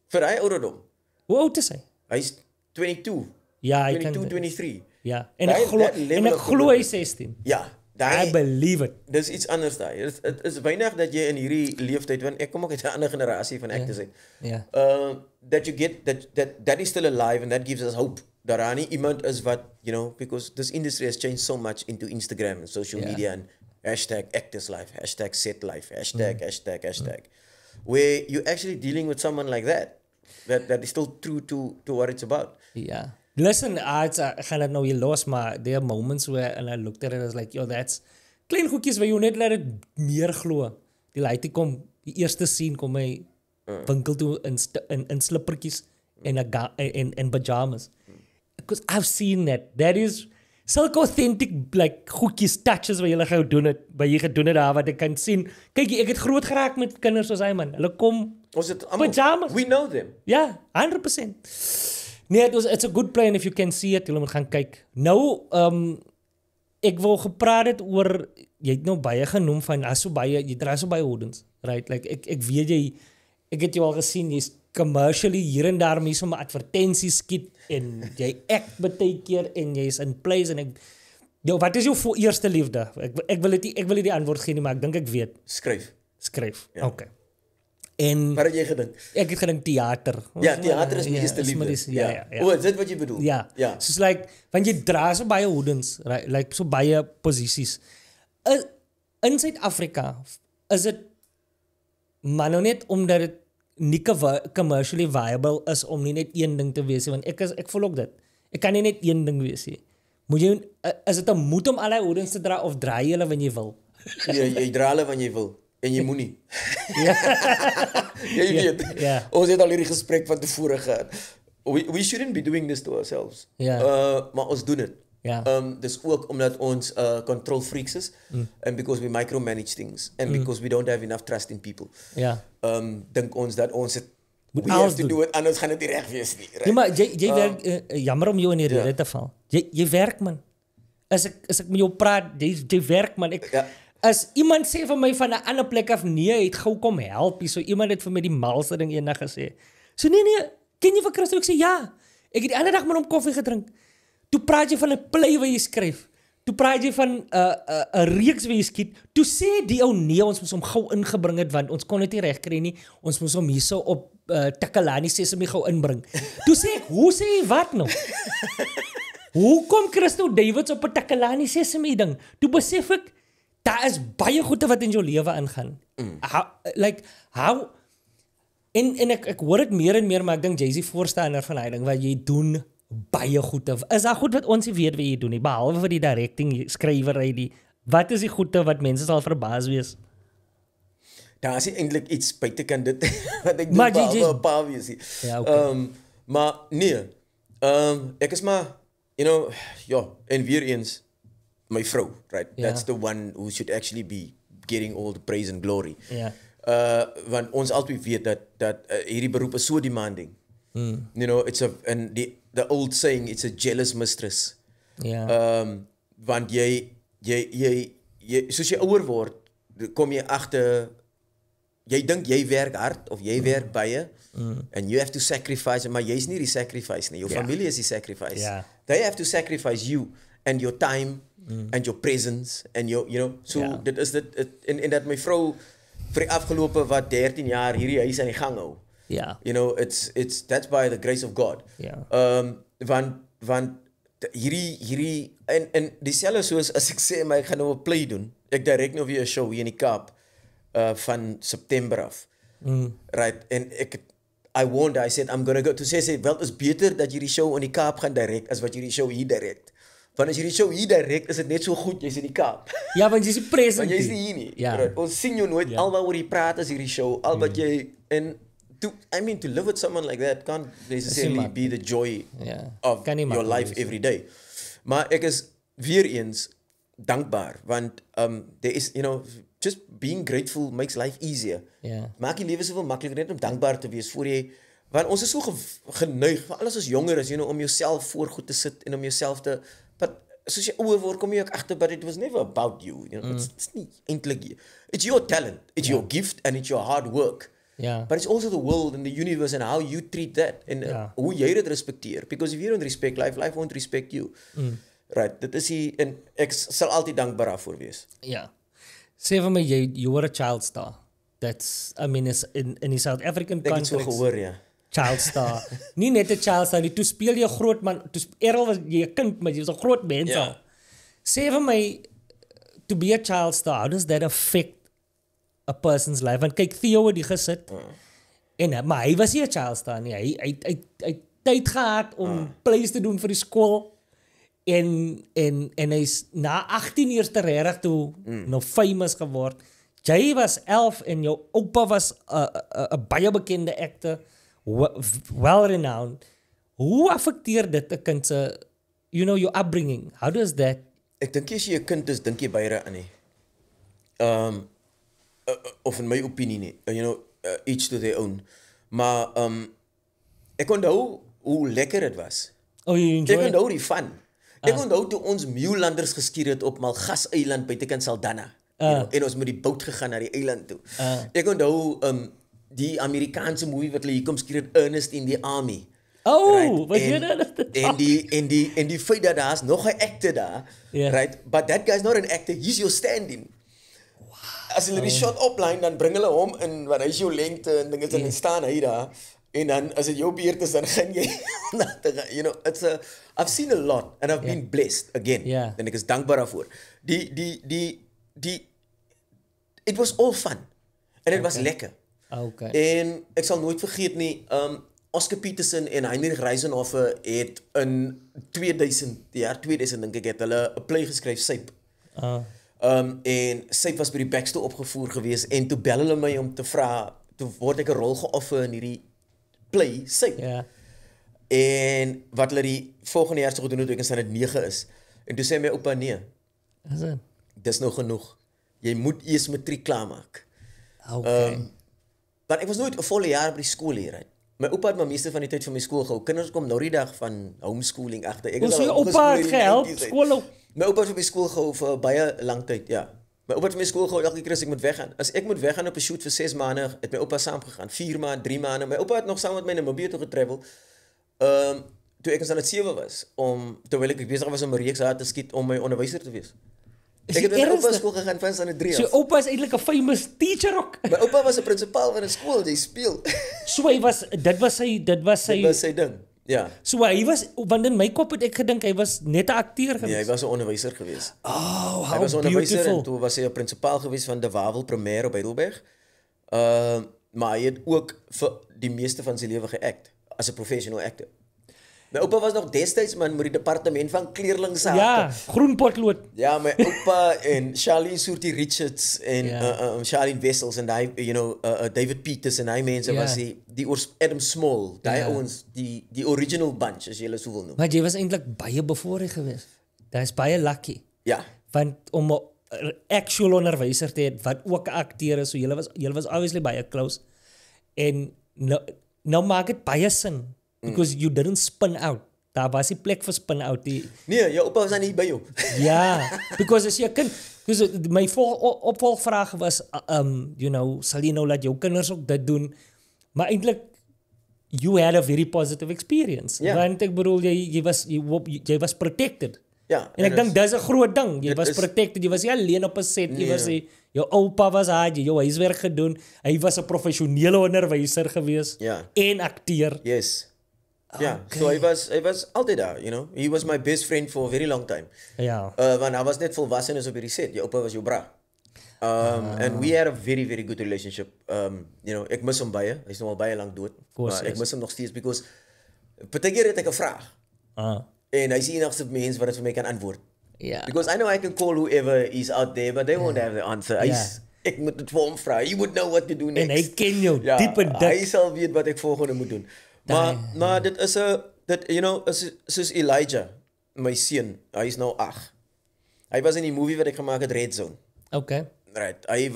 Vir hy ouderdom. Hoe oud is hy? Hy's 22, Ja, hy 22, kan 23. Ja. En Daai- ek glo that level of hy 16. Ja. I believe it. Dis iets anders daai. Dit is weinig dat jy in hierdie leeftyd, want ek kom ook uit 'n ander generasie van actors uit. Ja. That you get that is still alive and that gives us hope. Daar aan nie iemand is wat, you know, because this industry has changed so much into Instagram and social media and #actorslife, #setlife, #, where you're actually dealing with someone like that is still true to what it's about. Ja. Listen, ek gaan dit nou hier los, maar there are moments where and I looked at it as like, yo, that's klein goedjies waar jy net laat dit meer glo. Die laaste kom, die eerste scene kom hy winkel toe in slippertjies en pyjamas. Because I've seen that. That is sulke authentic like goedjies touches wat jy gedoen het daar wat ek kan sien. Kyk, ek het groot geraak met kinders soos hy man. Hulle kom Ons het almal, pyjamas. we know them. Ja, 100%. Nee, it's a good play and if you can see it, jy moet gaan kyk. Nou, ek wil gepraat het oor, jy het nou baie genoem van, jy dra so baie houdens, right? Like, ek weet ek het jou al gesien, jy's commercially hier en daar mee so 'n advertensie skiet en jy act baie keer en jy's in plays en wat is jou eerste liefde? Ek wil nie die antwoord gee nie, maar ek dink ek weet. Skryf. Ja. Okay. En Wat het jy gedink? ek het gedink theater. Ja, theater is my eerste liefde. Ja. O, is dit wat jy bedoel? Ja. Ja. Soos like, want jy dra so baie houdens, right? Like so baie posisies. In Suid-Afrika is dit maar nou net omdat dit nie commercially viable is om nie net een ding te wees nie, want ek voel ook dit. Ek kan nie net een ding wees nie. Is dit 'n moet om al die houdens te dra of draai jy hulle wanneer jy wil? Jy dra hulle wanneer jy wil. En jy moenie. Ja. Jy weet. Ja. Ons het al hierdie gesprek van tevore gehad. We shouldn't be doing this to ourselves. Ja. Maar ons doen dit. Ja. Dis ook omdat ons control freaks is and because we micromanage things and because we don't have enough trust in people. Ja. Dink ons dat ons het we alles have to doen. do it anders gaan dit nie reg wees nie. Right? Ja, maar jy werk jammer om jou in die rede te val. Jy werk man. As ek met jou praat, jy werk man. As iemand sê vir my van 'n ander plek af nee, het gou kom help hier. So iemand het vir my die malste ding eendag gesê. So nee, ken jy vir Christo? Ek sê ja. Ek het die ander dag met hom koffie gedrink. Toe praat jy van 'n play wat jy skryf. Toe praat jy van 'n reeks wat jy skiet. Toe sê die ou nee, ons moes hom gou ingebring het want ons kon dit nie regkry nie. Ons moes hom hierso op Takalani Sesame gou inbring. Toe sê ek, hoe sê jy wat nou? Hoe kom Christo Davids op 'n Takalani Sesame ding? Toe besef ek daar is baie goeie wat in jou lewe ingaan. How en ek hoor dit meer en meer, maar ek dink Jay-Z voorstander van hy ding wat jy doen baie goeie. Is daar goed wat ons nie weet wat jy doen nie, behalwe vir die directing, skrywery die. Wat is die goeie wat mense sal verbaas wees? Daar is eintlik iets buitekant dit wat ek doen Maar behalwe 'n paar wees. Ja, okay. Maar nee. Ek is maar, en weer eens my vrou, right? Ja. That's the one who should actually be getting all the praise and glory. Ja. Want ons altyd weet dat hierdie beroep is so demanding. You know, the old saying, it's a jealous mistress. Ja. Want jy soos jy ouer word, kom jy agter jy dink jy werk hard of jy werk baie and you have to sacrifice, maar jy's nie die sacrifice nie. Jou familie is die sacrifice. Ja. They have to sacrifice you and your time and your presence and so dit is dit en dat my vrou vir die afgelope 13 jaar hierdie huis aan die gang hou. Ja. You know, that's by the grace of God. Ja. Want hierdie en dieselfde soos as ek sê maar ek gaan nou 'n play doen. Ek direk nou weer 'n show hier in die Kaap van September af. Right, en I said I'm going to go to say wel is beter dat jy die show in die Kaap gaan direk as wat jy die show hier direk. Want as jy die show hier direk, is dit net so goed jy's in die Kaap. Ja, want jy's die present. Want jy's nie hier nie. Ja. Right? Ons sien jou nooit alwaaroor jy praat as hierdie show, al wat jy en to live with someone like that can't necessarily be the joy of your life every day. Maar ek is weer eens dankbaar want there is just being grateful makes life easier. Ja. Maak die lewe soveel makliker net om dankbaar te wees voor jy want ons is so geneig van alles as jonger is om jouself voorgoed te sit en om jouself te but soos jy ouer word kom jy ook agter but it was never about you, it's nie eintlik it's your talent, it's your gift and it's your hard work. Ja. But it's also the world and the universe and how you treat that and hoe jy dit respekteer because if you don't respect life won't respect you. Right, dit is hier en ek sal altyd dankbaar daarvoor wees. Ja. Sê vir my you were a child star. That's I mean is in die South African context. Ek het so gehoor, ja. Child star. Nie net 'n child star nie, toe speel jy 'n groot man. Toe Errol was jy 'n kind, maar jy was 'n groot mens al. Sê vir my to be a child star, how does that affect a person's life? Want kyk Theo het die gesit. En maar hy was nie 'n child star nie. Hy tyd gehad om plays te doen vir die skool. En hy's na 18 years te regtig toe nou famous geword. Jy was 11 en jou oupa was 'n baie bekende actor, well renowned. Hoe affekteer dit 'n kind se your upbringing? How does that? Ek dink as jy 'n kind is, dink jy baie aan nie. Of in my opinie nie. Each to their own. Maar ek onthou hoe lekker dit was. Oh, you enjoy Ek it? onthou die fun. Ek onthou toe ons Muurlanders geskier het op Malgas eiland buitekant Saldanha. En ons met die boot gegaan na die eiland toe. Ek onthou die Amerikaanse movie wat hulle hier kom skier het, Ernest in the Army. Oh, wat jy dit? En die feit dat daar's nog 'n actor daar, right? But that guy's not an actor, he's your stand-in. As hulle die shot opline, dan bring hulle hom in wat hy is jou lengte en dinge en staan hy daar. En dan as dit jou beurt is dan gaan jy it's I've seen a lot and I've been blessed again. En ek is dankbaar daarvoor. It was all fun. En dit was lekker. Okay. En ek sal nooit vergeet nie, Oscar Peterson en Heinrich Reisenhofer het in 2000 dink ek het hulle 'n play geskryf, Syp. En Syp was by die Baxter opgevoer gewees en toe bel hulle my om te vra, toe word ek 'n rol geoffer in hierdie play, Syp. En wat hulle die volgende jaar sou gedoen het toe ek in standaard 9 is. En toe sê my oupa nee. Is dit? Dis nou genoeg. Jy moet eers matriek klaarmaak. Okay. Want ek was nooit 'n volle jaar by die skool hier uit. My oupa het my meeste van die tyd van my skool gehou. Kinders kom nou die dag van homeschooling agter. Ons jou oupa het gehelp skool. My oupa het my skool gehou vir baie lang tyd, ja. My oupa het my skool gehou elke keer as ek moet weggaan. As ek moet weggaan op 'n shoot vir 6 maande, het my oupa saam gegaan. 4 maande, 3 maande. My oupa het nog saam met my na Namibië toe getravel. Toe ek in standaard 7 was, terwyl ek besig was om 'n reeks daar te skiet om my onderwyser te wees. Ek het naar oupa skool gegaan van standaard 3 af. So oupa is eintlik 'n famous teacher ook. My oupa was 'n prinsipaal van 'n skool, hy speel. So hy was dit was sy Dit was sy ding. Ja. So hy was, want in my kop het ek gedink hy was net 'n akteur gewees. Nee, hy was 'n onderwyser gewees. Oh, hy was 'n onderwyser en toe was hy 'n prinsipaal gewees van De Wawel Primêr op Heidelberg. Maar hy het ook vir die meeste van sy lewe geact as 'n professional actor. My oupa was nog destyds man met die departement van kleerlingsake. Ja, groenpotlood. Ja, my oupa en Charlene Soortie Richards en Charlene Wessels en daai David Peters en daai mense was die Adam Small, daai ouens, die original bunch as jy hulle sou wil noem. Maar jy was eintlik baie bevoorreg geweest. Dis baie lucky. Ja. Want om 'n actual onderwyser te hê wat ook 'n akteur is, so julle was obviously baie close. En nou maak dit baie sin. Because you didn't spin out. Daar was die plek vir spin out. Nee, jou oupa was dan nie by jou. Ja, because as jy 'n kind, because my opvolgvraag was sal jy nou laat jou kinders ook dit doen? Maar eintlik you had a very positive experience. Want ek bedoel jy was protected. Ja. En ek dink dis 'n groot ding. Jy was protected. Jy was nie alleen op 'n set. Jy was jou oupa was daar, jy jou huiswerk gedoen. Hy was 'n professionele onderwyser gewees en akteur. Yes. Ja, so hy was altyd daar, He was my best friend for a very long time. Ja. Want hy was net volwassenes op hierdie set. Jou oupa was jou bra. And we had a very, very good relationship. Ek mis hom baie. Hy's nou al baie lank dood. Maar ek mis hom nog steeds because partykeer het ek 'n vraag. En hy's die enigste mens wat dit vir my kan antwoord. Yeah. Because I know I can call whoever is out there, but they won't have the answer. Ek moet dit vir hom vra. He would know what to do next. En hy ken jou diep en dik. Hy sal weet wat ek volgende moet doen. Maar dit is soos Elijah, my seun, hy is nou 8. Hy was in die movie wat ek gemaak het, Red Zone. Okay. Right. Hy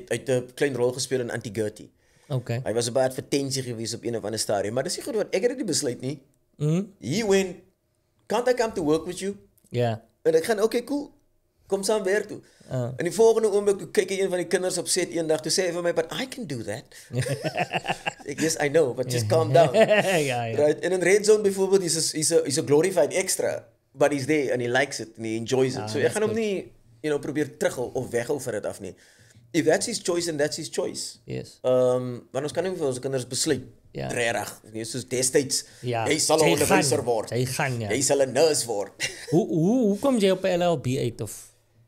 het 'n klein rol gespeel in Anti-Gertie. Okay. Hy was op 'n advertensie gewees op een of ander stadium, maar dis nie goed wat ek het dit besluit nie. He went, can't I come to work with you? Ja. En ek gaan, okay, cool. Kom saam werk toe. En die volgende oomblik toe kyk een van die kinders op set eendag, toe sê hy vir my, but I can do that. Ek, yes, I know, but just calm down. ja. Right? En in Red Zone bijvoorbeeld, he's a glorified extra, but he's there and he likes it and he enjoys it. So ek gaan hom nie, probeer terughou of weghou vir dit af nie. If that's his choice, then that's his choice. Yes. Want ons kan nie vir ons kinders besluit. Ja. Regtig, soos destyds, Ja. jy sal 'n onderwyser word. Jy gaan, ja. Jy sal 'n nurse word. Hoe kom jy op 'n LLB uit of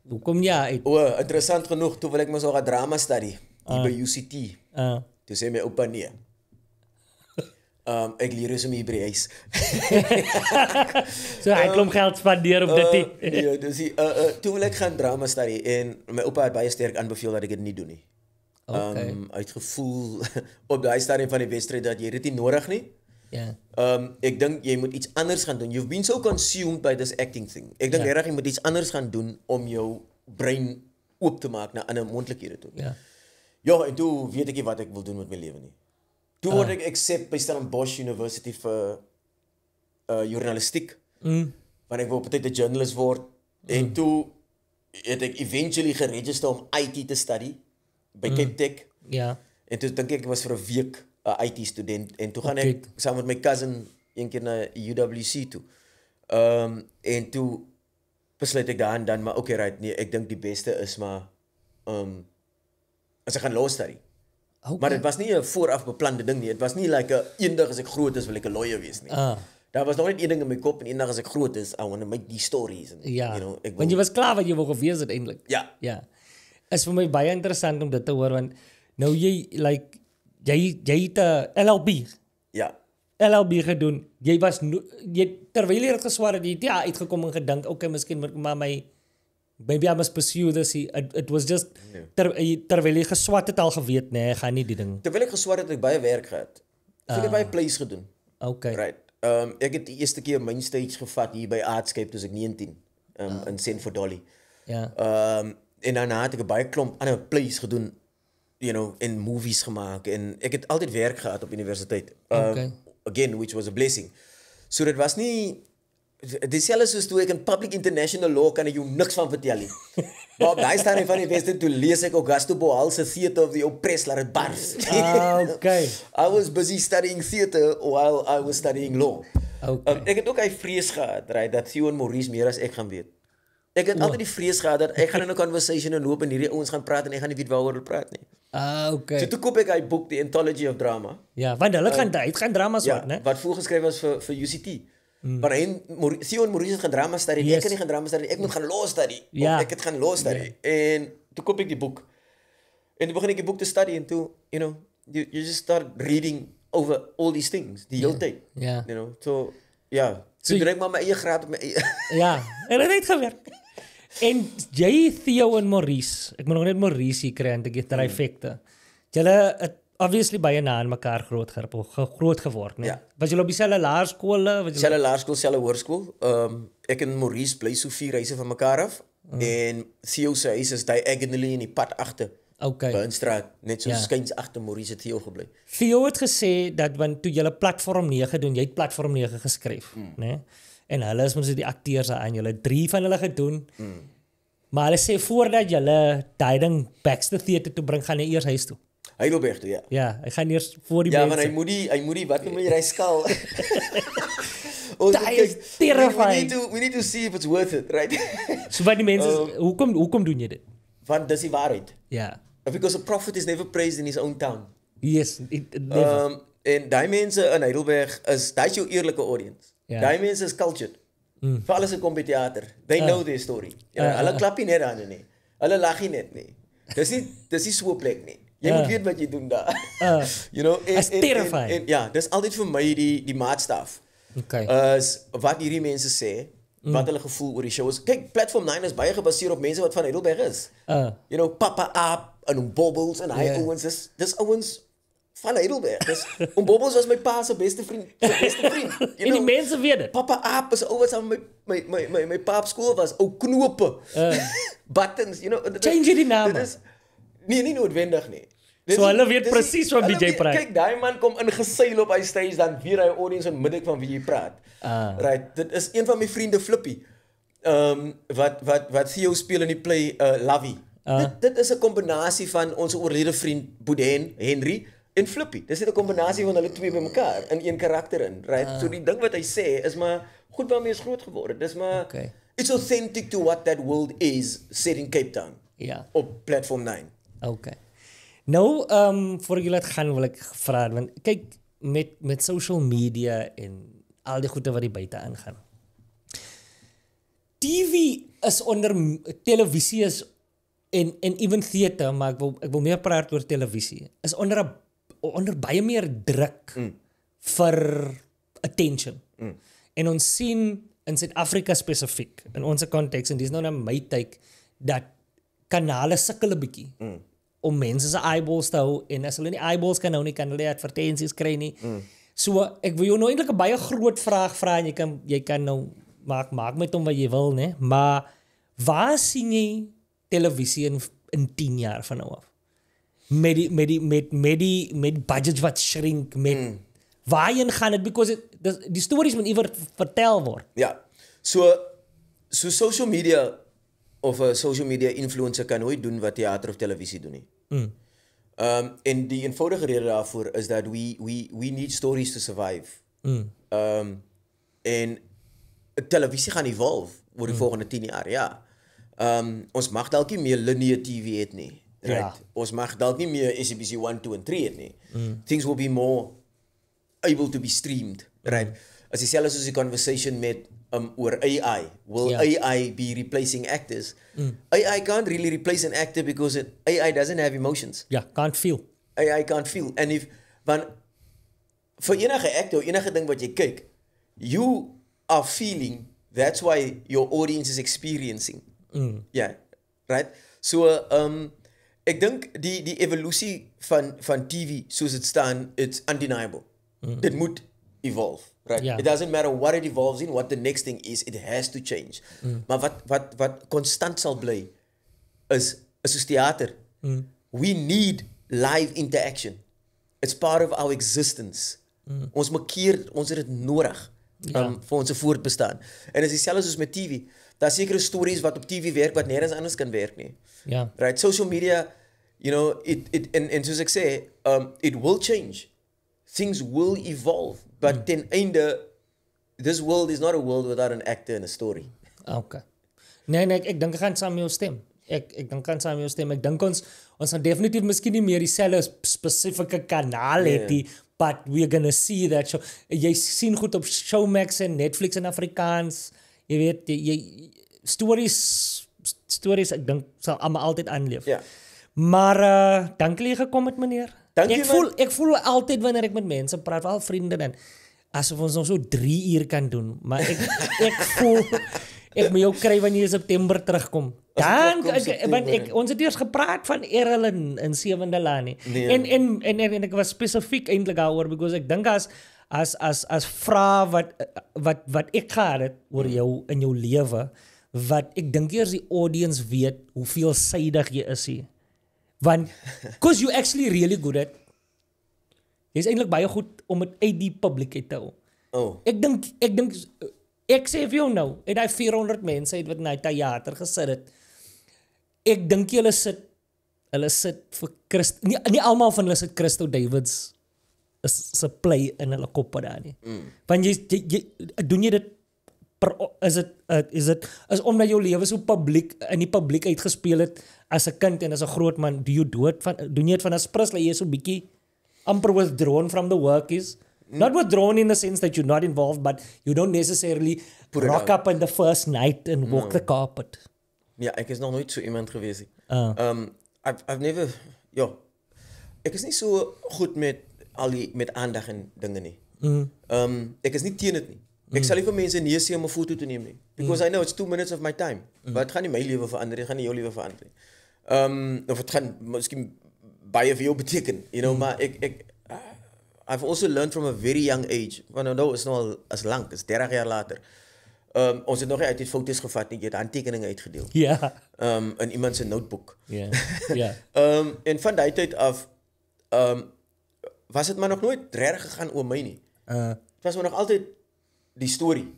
hoe kom jy uit? Interessant genoeg, toe wil ek mos ook 'n drama study hier by UCT. Toe sê my oupa nee. Ek leer is om Hebreëus. So hy klomp geld spandeer op dit. Ja, dus toe wil ek gaan drama study en my oupa het baie sterk aanbeveel dat ek dit nie doen nie. Okay. Uitgevoel op daai stadium van die wedstryd dat jy dit nie nodig nie. Ja. Ek dink jy moet iets anders gaan doen. You've been so consumed by this acting thing. Ek dink regtig jy moet iets anders gaan doen om jou brein oop te maak na ander moontlikhede toe. Ja. Ja, en toe weet ek nie wat ek wil doen met my lewe nie. Toe word ek accept by Stellenbosch University vir journalistiek. Want ek wou op 'n tyd 'n journalist word. En toe het ek eventually geregister om IT te study by Cape Tech. Ja. En toe dink ek was vir 'n week 'n IT student en toe gaan ek saam met my cousin een keer na UWC toe. En toe besluit ek daar en dan maar okay right, nee, ek dink die beste is maar as ek gaan law study. Okay. Maar dit was nie 'n vooraf beplande ding nie. Dit was nie like 'n eendag as ek groot is wil ek 'n lawyer wees nie. Daar was nog net een ding in my kop en eendag as ek groot is, I want to make these stories and Ja. ek Want jy was klaar wat jy wou gewees het eintlik. Ja. Ja. Is vir my baie interessant om dit te hoor want nou jy like jy het 'n LLB. Ja. LLB gedoen. Jy was terwyl jy dit geswaar het, jy het uitgekom en gedink, okay, miskien moet maar maybe I must pursue this. It was just terwyl jy geswat het al geweet, nee, ek gaan nie die ding. Terwyl ek geswaar het ek baie werk gehad. Ek het baie plays gedoen. Okay. Right. Ek het die eerste keer main stage gevat hier by Artscape toe ek 19 in St. For Dolly. Ja. En daarna het ek 'n baie klomp ander plays gedoen, en movies gemaak en ek het altyd werk gehad op universiteit. Okay. Again, which was a blessing. So dit was nie dieselfde soos toe ek in public international law kan ek jou niks van vertel nie. Maar op daai stadium van die wedstryd toe lees ek Augusto Boal se Theatre of the Oppressed laat dit bars. Okay. I was busy studying theatre while I was studying law. Okay. Ek het ook hy vrees gehad, right, dat Theo en Maurice meer as ek gaan weet. Ek het altyd die vrees gehad dat ek gaan in 'n conversation en loop en hierdie ouens gaan praat en ek gaan nie weet waaroor hulle praat nie. Okay. So toe koop ek hy boek, The Anthology of Drama. Ja, want hulle gaan dramas word, né? Wat voorgeskryf was vir UCT. Maar Theo en Maurice het gaan drama study, ek kan nie gaan drama study, ek moet gaan law study. Ja. Ek het gaan law study. En toe koop ek die boek. En toe begin ek die boek te study en toe, you just start reading over all these things, die hele tyd. Ja. So, ja. So druk maar my eie graad op my eie. Ja, en dit het gewerk. En jy, Theo en Maurice, ek moet nog net Maurice hier kry en ek het trifecta. Julle het obviously baie na aan mekaar groot geword, né? Ja. Was julle op dieselfde laerskool? Selfe laerskool, selfe hoërskool. Ek en Maurice bly so 4 huise van mekaar af. En Theo se huis is diagonally in die pad agter. Okay. By 'n straat, net so skuins agter Maurice het Theo gebly. Theo het gesê dat want toe julle platform 9 doen, jy het platform 9 geskryf, né? En hulle is mos die akteurs aan, julle 3 van hulle gedoen. Maar hulle sê voordat julle daai ding Baxter Theatre toe bring, gaan hy eers huis toe. Heidelberg toe, ja. Ja, hy gaan eers voor die Ja, mense. want hy moet die wat noem jy skaal. That is terrifying. We need to see if it's worth it, right? So wat die mense, hoekom doen jy dit? Want dis die waarheid. Ja. Because a prophet is never praised in his own town. Yes, it never. En daai mense in Heidelberg daai jou eerlike audience. Ja. Daai mense is cultured. Vir alles kom by teater. They know their story. Hulle klap nie net aan nie. Hulle lag nie net nie. Dis nie so 'n plek nie. Jy moet weet wat jy doen daar. It's terrifying. Ja, dis altyd vir my die maatstaf. Okay. Is wat hierdie mense sê, wat hulle gevoel oor die show is. Kyk, Platform 9 is baie gebaseer op mense wat van Heidelberg is. Papa Aap en Bobbles en hy ouens dis ouens van Heidelberg. Dus Bobbels was my pa se beste vriend. En die mense weet dit. Papa Aap is ou wat saam met my pa op skool was. Ou knope. Buttons, Change die naam. Dit is nie noodwendig nie. So hulle weet presies van wie jy praat. Kyk, daai man kom ingeseil op hy stage, dan weet hy audience onmiddellik van wie jy praat. Right, dit is een van my vriende Flippy. Wat Theo speel in die play Lovey. Dit is 'n kombinasie van ons oorlede vriend Boudin, Henry en Flippy. Dis net 'n kombinasie van hulle twee bymekaar in een karakter in, right? So die ding wat hy sê is maar goed waarmee is groot geword. Dis maar it's authentic to what that world is set in Cape Town. Ja. Op platform 9. Okay. Nou, voor ek laat gaan wil ek vra, want kyk met social media en al die goede wat die buite aangaan. TV is onder televisie is en even theater, maar ek wil meer praat oor televisie. Is onder baie meer druk vir attention. En ons sien in Suid-Afrika spesifiek in ons konteks en dis nou na my take dat kanale sukkel 'n bietjie om mense se eyeballs te hou en as hulle nie eyeballs kan hou nie kan hulle advertensies kry nie. So ek wil jou nou eintlik 'n baie groot vraag vra en jy kan nou maak met hom wat jy wil, né? Maar waar sien jy televisie in 10 jaar van nou af? Met budgets wat shrink, met waarheen gaan dit because die stories moet iewers vertel word. Ja. So social media of 'n social media influencer kan nooit doen wat teater of televisie doen nie. En die eenvoudige rede daarvoor is dat we need stories to survive. En televisie gaan evolve oor die volgende 10 jaar, ja. Ons mag dalk nie meer linear TV het nie. Right? Ja. Ons mag dalk nie meer SABC 1, 2 en 3 het nie. Things will be more able to be streamed, right? As dieselfde soos die conversation met oor AI. Will AI be replacing actors? AI can't really replace an actor because AI doesn't have emotions. Ja, can't feel. AI can't feel. En want vir enige actor, enige ding wat jy kyk, you are feeling, that's why your audience is experiencing. Yeah, right? So, ek dink die evolusie van TV soos dit staan, it's undeniable. Dit moet evolve, right? Yeah. It doesn't matter what it evolves in, what the next thing is, it has to change. Maar wat constant sal bly is soos theater. We need live interaction. It's part of our existence. Ons het dit nodig vir ons voortbestaan. En is dieselfde soos met TV. Daar sekere stories wat op TV werk wat nêrens anders kan werk nie. Yeah. Right? Social media, and soos ek sê, it will change. Things will evolve. But ten einde, this world is not a world without an actor and a story. Okay. Nee, ek dink ek gaan saam met jou stem. Ek dink kan saam met jou stem. Ek dink ons gaan definitief miskien nie meer dieselfde spesifieke kanaal hê die but we're gonna see that show. Jy sien goed op Showmax en Netflix in Afrikaans. Jy weet, jy stories ek dink sal almal altyd aanleef. Ja. Maar dankie jy gekom het meneer. Dankie, ek voel altyd wanneer ek met mense praat, al vriende dan asof ons nog so 3 uur kan doen, maar ek voel ek moet jou kry wanneer jy September terugkom. Ons het eers gepraat van Errol in Sewende Laan nie. En ek was spesifiek eintlik daaroor because ek dink as vra wat ek gehad het oor jou in jou lewe, wat ek dink eers die audience weet hoe veelsidig jy is hier. Want because you actually really good at jy's eintlik baie goed om dit uit die publiek uit te hou. Ek sê vir jou nou, het hy 400 mense wat in die theater gesit het. Ek dink hulle sit vir nie almal van hulle sit Christo Davids se play in hulle koppe daar nie. Want jy doen jy dit is omdat jou lewe so in die publiek uitgespeel het as 'n kind en as 'n groot man, doen jy dit van as prins, jy is so bietjie amper withdrawn from the work is. Not withdrawn in the sense that you're not involved, but you don't necessarily rock up on the first night and walk the carpet. Ja, ek is nog nooit so iemand gewees. I've never, ek is nie so goed met aandag en dinge nie. Ek is nie teen dit nie. Ek sal nie vir mense nee sê om 'n foto te neem nie. Because I know it's 2 minutes of my time. Maar dit gaan nie my lewe verander, dit gaan nie jou lewe verander nie. Of dit gaan miskien baie vir jou beteken, maar I've also learned from a very young age. Want nou is nou al as lank, is 30 jaar later. Ons het nog nie uit die foto's gevat nie, jy het handtekeninge uitgedeel. Ja. In iemand se notebook. Ja. Ja. En van daai tyd af was dit maar nog nooit reg gegaan oor my nie. Het was maar nog altyd die storie.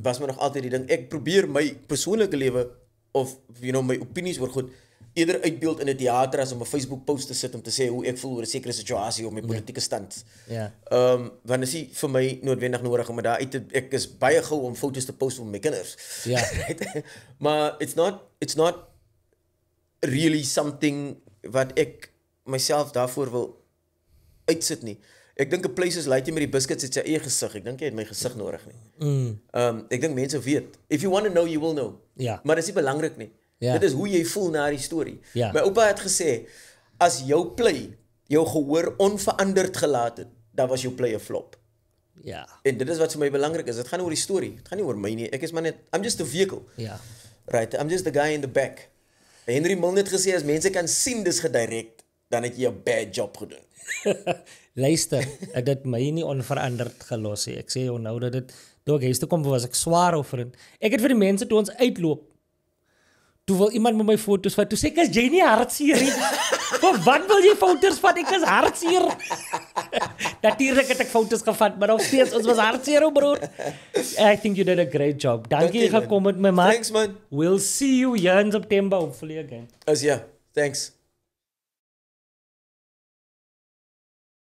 Was maar nog altyd die ding. Ek probeer my persoonlike lewe of my opinies oor goed eerder uitbeeld in 'n teater as om 'n Facebook post te sit om te sê hoe ek voel oor 'n sekere situasie of my politieke stand. Ja. Want is nie vir my noodwendig nodig om daar uit te ek is baie gou om foto's te post van my kinders. Ja. Maar it's not really something wat ek myself daarvoor wil uitsit nie. Ek dink 'n place is Laiti met die biscuits het sy eie gesig. Ek dink jy het my gesig nodig nie. Ek dink mense weet. If you want to know, you will know. Ja. Maar dit is nie belangrik nie. Ja. Dit is hoe jy voel na die storie. Ja. My oupa het gesê, as jou play jou gehoor onveranderd gelaat het, dan was jou play 'n flop. Ja. En dit is wat vir my belangrik is. Dit gaan oor die storie. Dit gaan nie oor my nie. Ek is maar net, I'm just a vehicle. Ja. Right, I'm just the guy in the back. Henry Milne het gesê, as mense kan sien dis gedirek, dan het jy 'n bad job gedoen. Luister, het dit my nie onveranderd gelos nie. Ek sê jou nou dat dit toe ek huis toe kom was ek swaar oor dit. Ek het vir die mense toe ons uitloop. Toe wil iemand met my foto's vat. Toe sê ek as jy nie hartseer nie. Vir wat wil jy foto's vat? Ek is hartseer. Natuurlik het ek foto's gevat, maar nog steeds ons was hartseer, oh broer. I think you did a great job. Dankie jy gekom met my man. Thanks man. We'll see you here in September hopefully again. Ja, thanks.